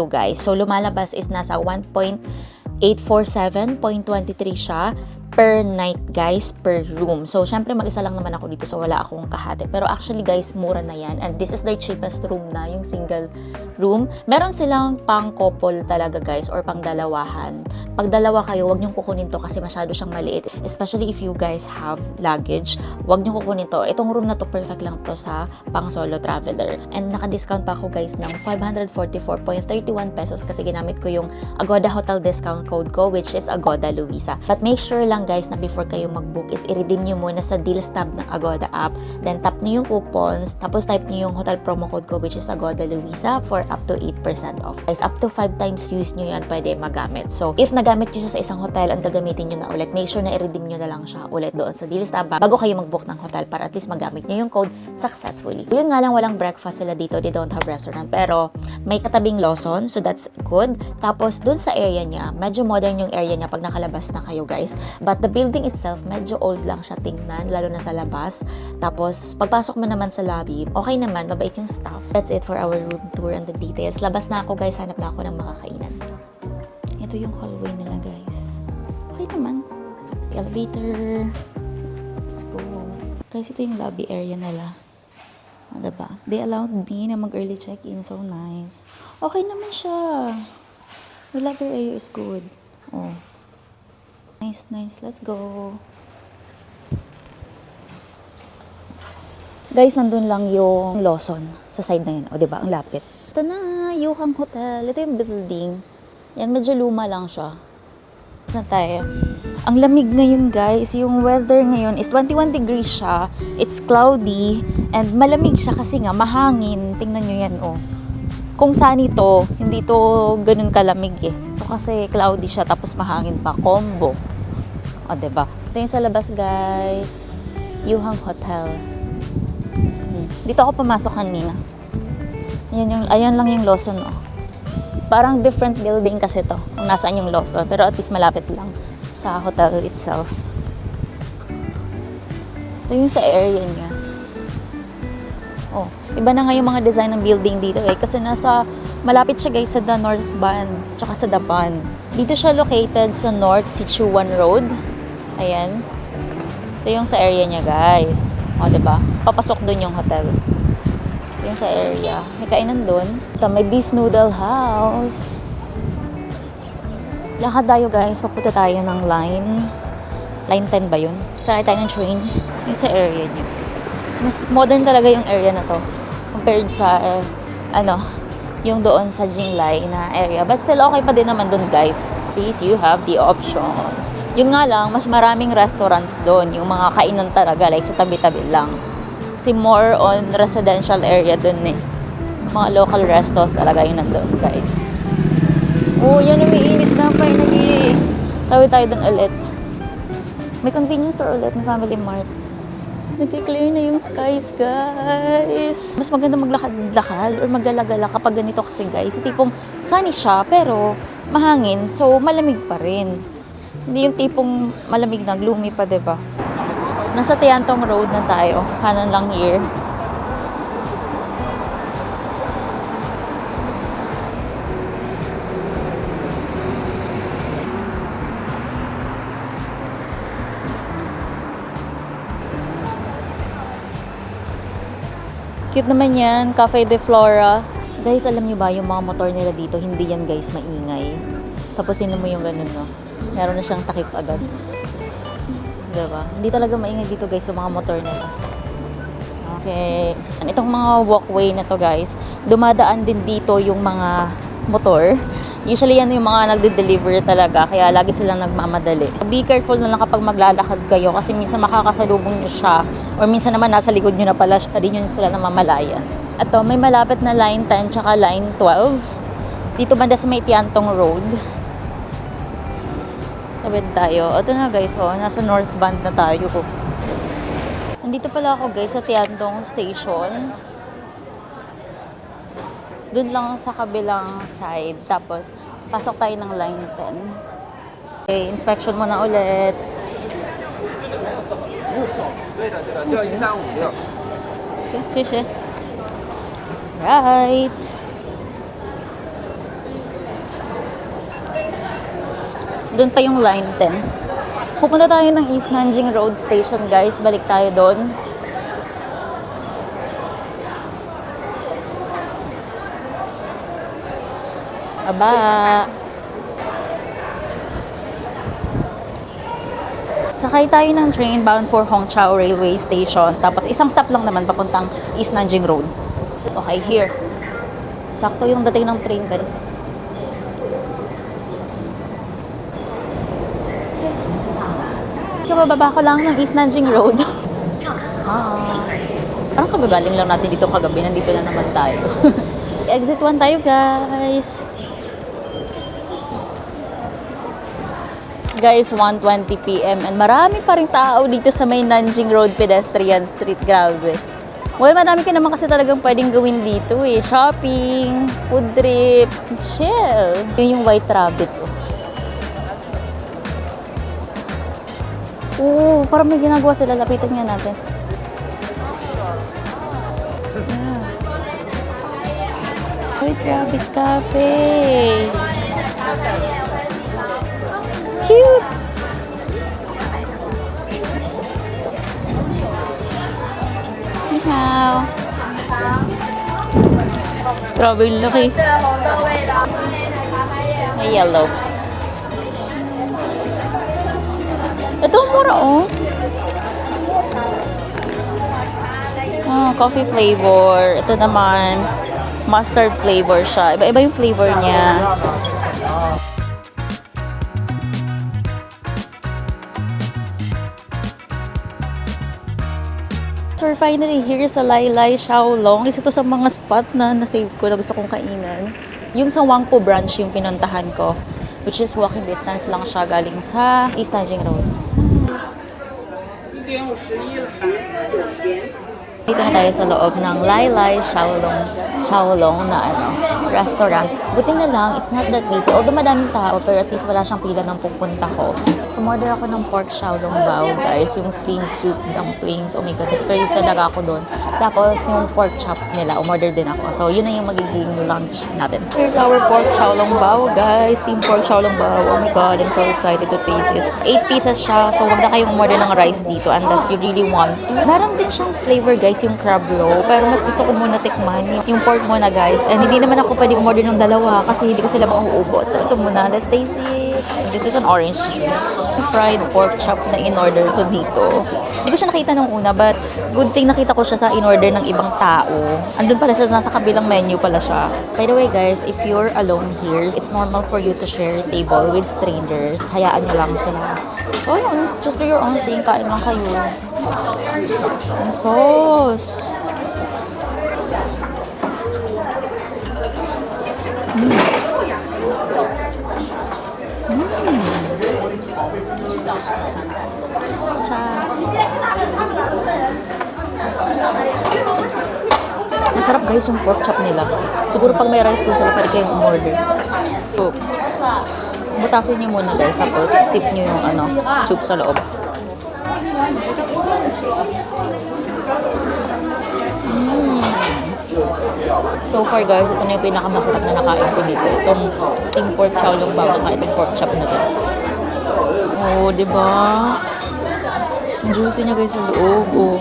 guys. So, lumalabas is nasa 1.847.23 siya per night, guys, per room. So, syempre, mag-isa lang naman ako dito, so wala akong kahati. Pero actually, guys, mura na yan. And this is their cheapest room na, yung single room. Meron silang pang-couple talaga, guys, or pang-dalawahan. Pag dalawa kayo, wag niyong kukunin to kasi masyado siyang maliit. Especially if you guys have luggage, wag niyong kukunin to. Itong room na to, perfect lang to sa pang-solo traveler. And naka-discount pa ako, guys, ng 544.31 pesos kasi ginamit ko yung Agoda Hotel discount code ko, which is Agoda Luisa. But make sure lang, guys, na before kayo mag-book is i-redeem nyo muna sa deals tab ng Agoda app. Then tap nyo yung coupons, tapos type nyo yung hotel promo code ko, which is Agoda Luisa, for up to 8% off. Guys, up to 5 times use nyo yan pwede magamit. So, if nagamit nyo siya sa isang hotel, ang gagamitin nyo na ulit, make sure na i-redeem nyo na lang siya ulit doon sa deals tab bago kayo mag-book ng hotel para at least magamit nyo yung code successfully. Yun nga lang, walang breakfast sila dito. They don't have restaurant. Pero, may katabing Lawson, so that's good. Tapos, dun sa area niya, medyo modern yung area niya pag nakalabas na kayo, guys. But But the building itself, medyo old lang siya tingnan, lalo na sa labas. Tapos, pagpasok mo naman sa lobby, okay naman, mabait yung staff. That's it for our room tour and the details. Labas na ako guys, hanap na ako ng makakainan. Ito yung hallway nila guys. Okay naman. Elevator. Let's go. Guys, ito yung lobby area nila. O, diba? They allowed me na mag-early check-in. So nice. Okay naman siya. The lobby area is good. Oh. Nice, nice. Let's go. Guys, nandun lang yung Lawson sa side na yun. O, diba? Ang lapit. Ito na, Yuhang Hotel. Ito yung building. Yan, medyo luma lang siya. Saan tayo? Ang lamig ngayon guys, yung weather ngayon is 21 degrees siya. It's cloudy and malamig siya kasi nga mahangin. Tingnan nyo yan oh. Kung saan ito, hindi to ganun kalamig eh. So, kasi cloudy siya tapos mahangin pa. Combo. O diba? Ito yung sa labas guys. Yuhang Hotel. Dito ako pumasok kanina. Ayan lang yung Lawson oh. Parang different building kasi to. Kung nasaan yung Lawson. Pero at least malapit lang sa hotel itself. Ito yung sa area niya. Oh, iba na nga yung mga design ng building dito eh. Kasi malapit siya guys sa the North Band. Tsaka sa Dapan. Dito siya located sa North Sichuan Road. Ayan. Ito yung sa area niya guys. O, diba? Papasok dun yung hotel. Yung sa area. May kainan doon. Ito, may beef noodle house. Lakad tayo guys. Papunta tayo ng line. Line 10 ba yun? Sakay tayo ng train. Yung sa area niya. Mas modern talaga yung area na to. Compared sa, yung doon sa Jinglai na area. But still, okay pa din naman doon guys. At least you have the options. Yun nga lang, mas maraming restaurants doon. Yung mga kainan talaga, like sa tabi-tabi lang. Kasi more on residential area dun eh. Mga local restos talaga yung nandun, guys. Oh, yan, umiinit na finally. Tawid tayo dun ulit. May convenience store ulit, may Family Mart. Nag-clear na yung skies, guys. Mas maganda maglakad-lakad or magala-gala kapag ganito kasi, guys. Yung tipong sunny siya, pero mahangin, so malamig pa rin. Hindi yung tipong malamig na, gloomy pa, diba? Nasa Tiantong Road na tayo. Kanan lang here. Cute naman yan. Cafe de Flora. Guys, alam nyo ba yung mga motor nila dito, hindi yan guys maingay. Tapos sino mo yung ganun, no? Meron na siyang takip agad. Diba? Hindi talaga maingay dito guys yung mga motor nila. Okay. Itong mga walkway na to guys, dumadaan din dito yung mga motor. Usually yan yung mga nagde-deliver talaga, kaya lagi silang nagmamadali. Be careful na lang kapag maglalakad kayo kasi minsan makakasalubong nyo siya or minsan naman nasa likod nyo na pala rin yun sila namamalaya. At to, may malapit na line 10 tsaka line 12. Dito banda sa may Tiantong Road. Tawid tayo. Ito na guys, oh, nasa North Band na tayo. Nandito pala ako guys sa Tiantong Station. Doon lang sa kabilang side. Tapos, pasok tayo ng line 10. Okay, inspection muna ulit. Okay, shishi. Right. Doon pa yung line 10. Pupunta tayo ng East Nanjing Road Station, guys. Balik tayo doon. Aba. Sakay tayo ng train bound for Hongqiao Railway Station. Tapos isang stop lang naman papuntang East Nanjing Road. Okay, here. Sakto yung dating ng train, guys. Kabababa ko lang ng East Nanjing Road. Parang kagagaling lang natin dito kagabi. Nandito na naman tayo. Exit 1 tayo, guys. Guys, 1:20 PM and marami pa rin tao dito sa may Nanjing Road Pedestrian Street. Grabe. Well, marami ka naman kasi talagang pwedeng gawin dito eh. Shopping, food trip, chill. Yun yung White Rabbit. Oh. Oo, parang may ginagawa sila. Lapitan nga natin. Yeah. White Rabbit Cafe. Cute! Ni hao. Grabe yung laki. May yellow. Ito, mura oh. Coffee flavor. Ito naman, mustard flavor siya. Iba-iba yung flavor niya. So we're finally here sa Lai Lai Xiaolong. Isa to sa mga spot na nasave ko na gusto kong kainan. Yung sa Wangpo branch yung pinuntahan ko, which is walking distance lang siya galing sa East Nanjing Road. Dito na tayo sa loob ng Lai Lai Xiaolong na restaurant. Buti na lang, it's not that busy. Although madaming tao, pero at least wala siyang pila ng pupunta ko. So, order ako ng pork xiaolong bao, guys. Yung steamed soup, dumplings. Oh my God, crave talaga ako doon. Tapos, yung pork chop nila, umorder din ako. So, yun na yung magiging lunch natin. Here's our pork xiaolong bao, guys. Steamed pork xiaolong bao. Oh my God, I'm so excited to taste this. 8 pieces siya. So, wag na kayong umorder ng rice dito unless you really want. Meron din siyang flavor, guys, yung crab roe. Pero mas gusto ko muna tikman yung pork muna, guys. And hindi naman ako pwede umorder ng dalawa kasi hindi ko sila mauubos. So, ito muna. Let's taste it. This is an orange juice. Fried pork chop na in-order ko dito. Hindi ko siya nakita nung una, but good thing nakita ko siya sa in-order ng ibang tao. Andun pala siya, nasa kabilang menu pala siya. By the way, guys, if you're alone here, it's normal for you to share a table with strangers. Hayaan nyo lang sila. So, yun. Just do your own thing. Kain lang kayo. Ang sauce. Masarap, guys, yung pork chop nila. Siguro pag may rice din sila, pwede kayong umorder. So, butasin nyo muna, guys, tapos sip nyo yung soup sa loob. So far, guys, ito na yung pinakamasarap na nakain ko dito. Itong steamed pork xiaolong bao, saka itong pork chop na to. Oh, diba? Ang juicy niya, guys, sa loob. Oh.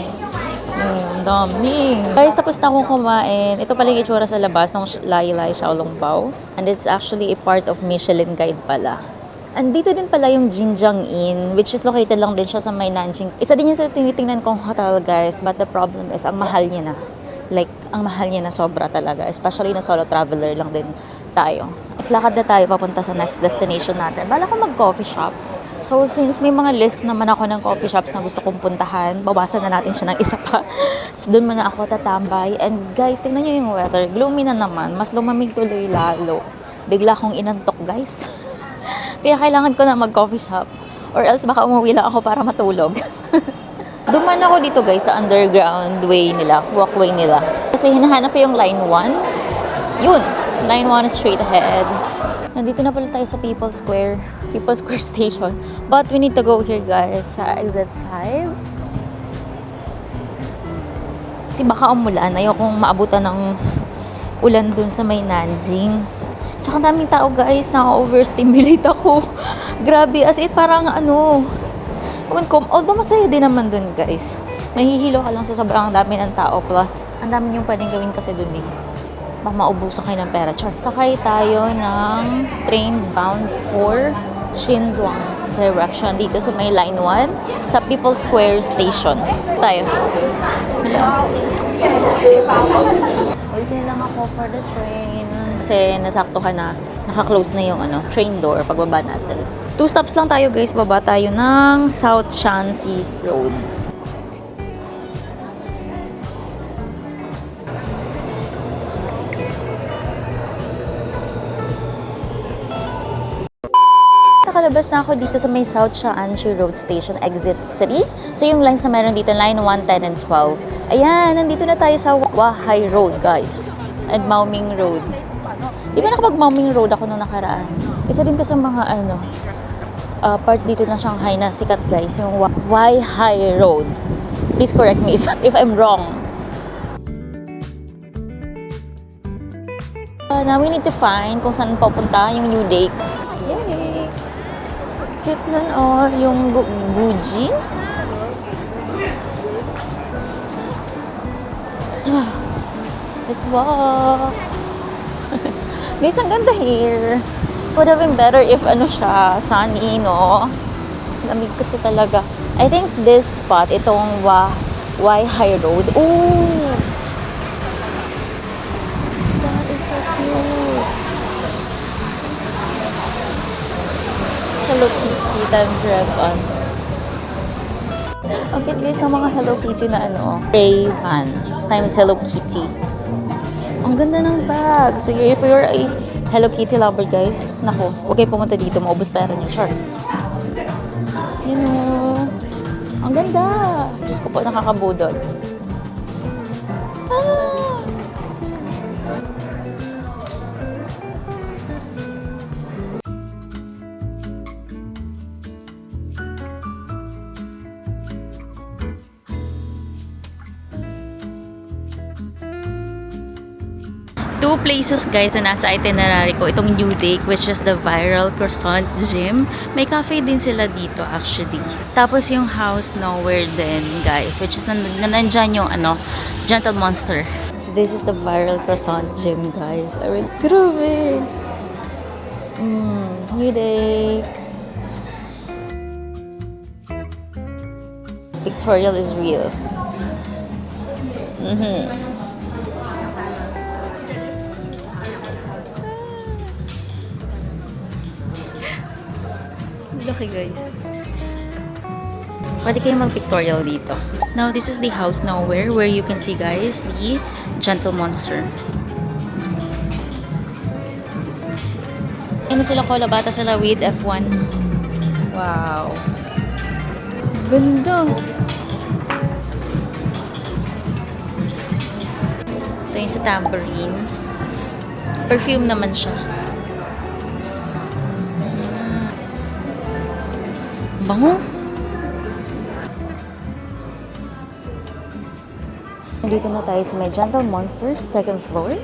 Ang dami. Guys, tapos na akong kumain. Ito pala yung itsura sa labas ng Lai Lai Xiaolong Bao. And it's actually a part of Michelin Guide pala. Andito din pala yung Jinjiang Inn, which is located lang din siya sa may Nanjing. Isa din yung sa tinitingnan kong hotel, guys. But the problem is, ang mahal niya na. Like, ang mahal niya na sobra talaga. Especially na solo traveler lang din tayo. Islakad na tayo papunta sa next destination natin. Bala ko mag-coffee shop. So, since may mga list naman ako ng coffee shops na gusto kong puntahan, bawasan na natin siya ng isa pa. So, doon muna ako tatambay. And guys, tingnan nyo yung weather. Gloomy na naman. Mas lumamig tuloy lalo. Bigla akong inantok, guys. Kaya kailangan ko na mag-coffee shop. Or else baka umuwi lang ako para matulog. Duman ako dito, guys, sa underground way nila, walkway nila. Kasi hinahanap ko yung line 1. Yun! Line 1 is straight ahead. Nandito na pala tayo sa People's Square Station. But we need to go here, guys, sa exit 5. Kasi baka umulan. Ayokong maabutan ng ulan dun sa may Nanjing. Tsaka daming tao, guys. Naka-overstimulate ako. Grabe. As in, parang although masaya din naman dun, guys. Mahihilo ka lang sa sobrang dami ng tao. Plus, ang dami yung pwedeng gawin kasi dun eh. Baka maubusan kayo ng pera. Char. Sakay tayo ng train bound for Xinzhuang direction dito sa may line 1 sa People's Square Station. Tayo. Hello. Waiting lang ako for the train. Kasi nasaktuhan na. Naka-close na yung train door pagbaba natin. 2 stops lang tayo, guys. Baba tayo ng South Shanxi Road. Nakalabas na ako dito sa may South Shanxi Road Station, exit 3. So, yung lines na meron dito, line 1, 10, and 12. Ayan, nandito na tayo sa Wahai Road, guys. And Maoming Road. Di ba nakapag Maoming Road ako nung nakaraan? Isa din to sa mga part dito ng Shanghai na sikat guys, yung Weihai Road. Please correct me if I'm wrong. Now we need to find kung saan papunta yung New Lake. Yay! Cute nun oh, yung Guji. Let's walk. Guys, ang ganda here. Would have been better if ano siya, sunny, no? Lamig kasi talaga. I think this spot, itong Weihai Road. Ooh! That is so cute. Hello Kitty times Ray-Ban. Ang cute guys ng mga Hello Kitty na ano, Ray-Ban times Hello Kitty. Ang ganda ng bag. So if you're a Hello Kitty lover guys, nako, huwag kayo pumunta dito, maubos pera niyo, char. You know, ang ganda. Diyos ko po, nakakabudol. Ah! Two places guys na nasa itinerary ko. Itong New Lake, which is the viral croissant gym. May cafe din sila dito actually. Tapos yung House Nowhere din guys, which is nandyan yung ano, Gentle Monster. This is the viral croissant gym guys. I mean, grabe! New Lake. Pictorial is real. Okay guys. Pwede kayong mag-pictorial dito. Now, this is the House Nowhere where you can see guys, the Gentle Monster. Ano sila kola bata sila with F1. Wow. Ganda. Ito yung sa tambourines. Perfume naman siya. Bango. Nandito na tayo sa may Gentle Monster sa second floor.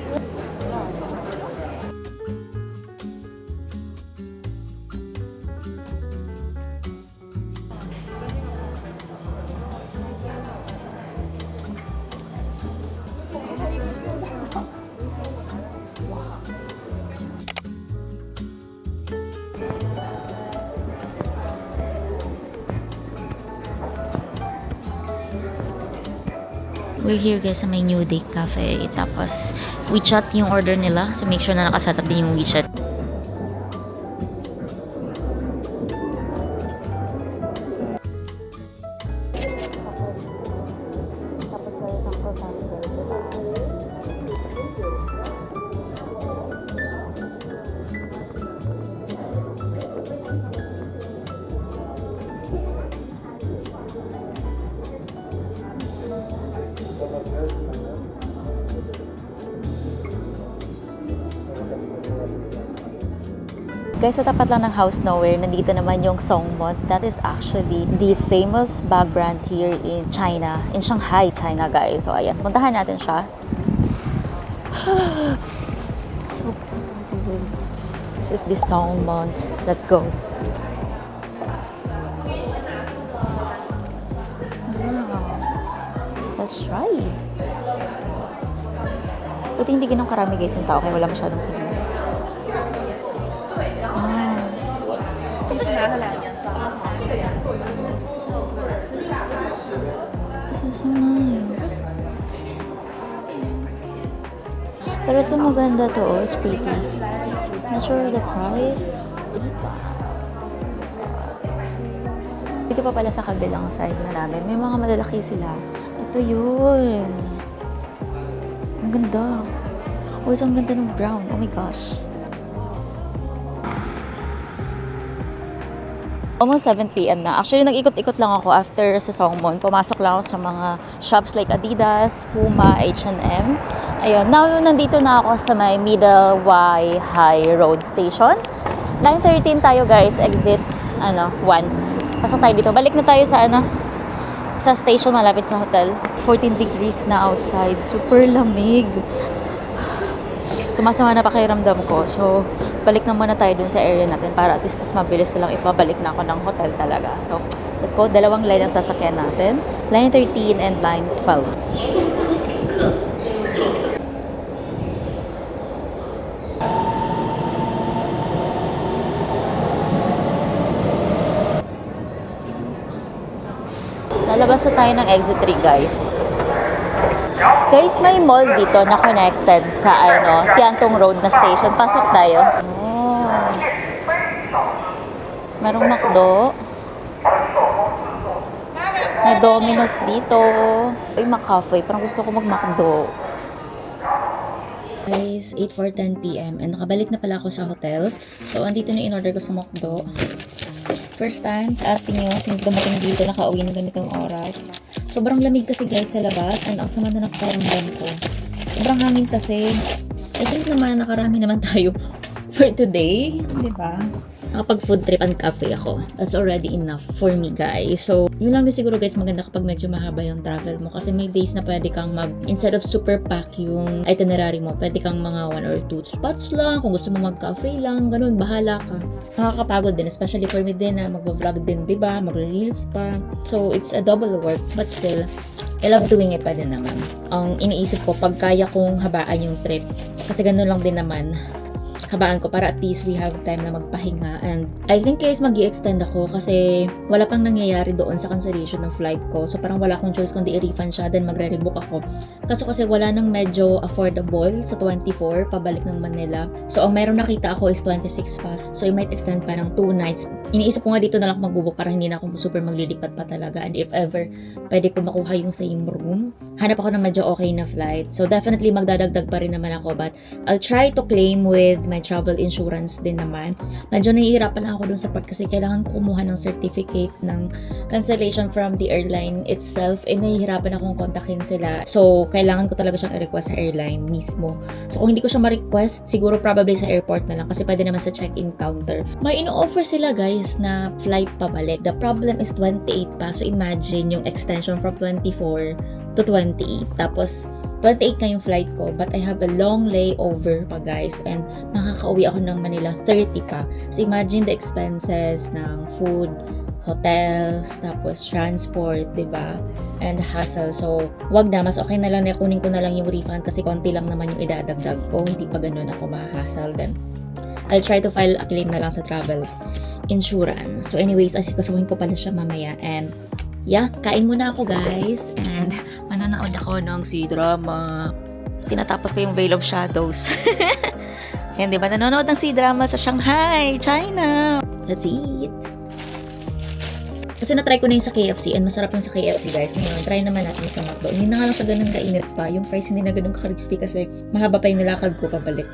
We're here guys sa may New Lake Cafe. Tapos, WeChat yung order nila. So, make sure na nakasetup din yung WeChat. Guys, sa tapat lang ng House Nowhere, nandito naman yung Songmont. That is actually the famous bag brand here in China. In Shanghai, China, guys. So, ayan. Puntahan natin siya. So cool. This is the Songmont. Let's go. Let's try. Buti hindi ganun karami guys yung tao, kaya wala masyadong pili. This is so nice. Pero ito maganda to, oh. It's pretty. Not sure the price. Dito pa pala sa kabilang side marami. May mga malalaki sila. Ito yun. Ang ganda. Oh, so ang ganda ng brown. Oh my gosh. Almost 7 p.m. na. Actually, nag-ikot-ikot lang ako after sa Songmont. Pumasok lang ako sa mga shops like Adidas, Puma, H&M. Ayun. Now, nandito na ako sa may Middle Weihai Road Station. Line 13 tayo, guys. Exit 1. Pasok tayo dito. Balik na tayo sa sa station malapit sa hotel. 14 degrees na outside. Super lamig. Sumasama na pakiramdam ko. So, balik na muna tayo dun sa area natin para at least mas mabilis na lang ipabalik na ako ng hotel talaga. So, let's go. 2 line ang sasakyan natin. Line 13 and line 12. Lalabas na tayo ng exit 3, guys. Guys, may mall dito na connected sa Tiantong Road na station. Pasok tayo. Oh. Merong McDo. May Domino's dito. Ay, McCafe. Parang gusto ko mag-McDo. Guys, 8:10 p.m. and nakabalik na pala ako sa hotel. So, andito na in-order ko sa McDo. First time sa ating nyo since dumating dito, nakauwi ng ganitong oras. Sobrang lamig kasi guys sa labas and ang sama na nakaramdam ko. Sobrang hangin kasi. I think naman nakarami naman tayo for today. Diba? Nakapag food trip and cafe ako. That's already enough for me, guys. So, yun lang din siguro guys, maganda kapag medyo mahaba yung travel mo. Kasi may days na pwede kang instead of super pack yung itinerary mo, pwede kang mga 1 or 2 spots lang. Kung gusto mo mag-cafe lang, ganun, bahala ka. Nakakapagod din, especially for me din na mag-vlog din, diba? Magre-reels pa. So, it's a double work, but still, I love doing it pa din naman. Ang iniisip ko, pag kaya kong habaan yung trip, kasi ganun lang din naman, habaan ko para at least we have time na magpahinga. And I think guys, mag-i-extend ako kasi wala pang nangyayari doon sa cancellation ng flight ko. So parang wala akong choice kundi i-refund siya, then magre-rebook ako. Kasi wala nang medyo affordable sa 24 pabalik ng Manila. So ang meron nakita ako is 26 pa. So I might extend pa ng 2 nights. Iniisip ko nga dito na lang magbubuk para hindi na ako super maglilipat pa talaga. And if ever pwede ko makuha yung same room, hanap ako ng medyo okay na flight. So definitely magdadagdag pa rin naman ako, but I'll try to claim with my travel insurance din naman. Medyo nahihirapan lang ako dun sa part kasi kailangan ko kumuha ng certificate ng cancellation from the airline itself. Nahihirapan akong kontakin sila. So, kailangan ko talaga siyang i-request sa airline mismo. So, kung hindi ko siya ma-request, siguro probably sa airport na lang kasi pwede naman sa check-in counter. May ino-offer sila guys na flight pabalik. The problem is 28 pa. So, imagine yung extension from 24 to 28. Tapos, 28 na yung flight ko, but I have a long layover pa guys, and makakauwi ako ng Manila 30 pa. So imagine the expenses ng food, hotels, tapos transport, diba? And hassle. So wag na, mas okay na lang na kunin ko na lang yung refund kasi konti lang naman yung idadagdag ko, hindi pa ganun ako ma-hassle. Then I'll try to file a claim na lang sa travel insurance. So anyways, asikasuhin ko pala siya mamaya, and yeah, kain muna ako guys, and manonood ako ng C-drama. Tinatapos ko yung Veil of Shadows. Yan, diba? Nanonood ng C-drama sa Shanghai, China. Let's eat. Kasi na-try ko na yung sa KFC, and masarap yung sa KFC guys. Ngayon, try naman natin yung sa McDo. Hindi na nga lang siya ganun kainit pa. Yung fries hindi na ganun ka-crispy kasi mahaba pa yung nilakad ko pabalik.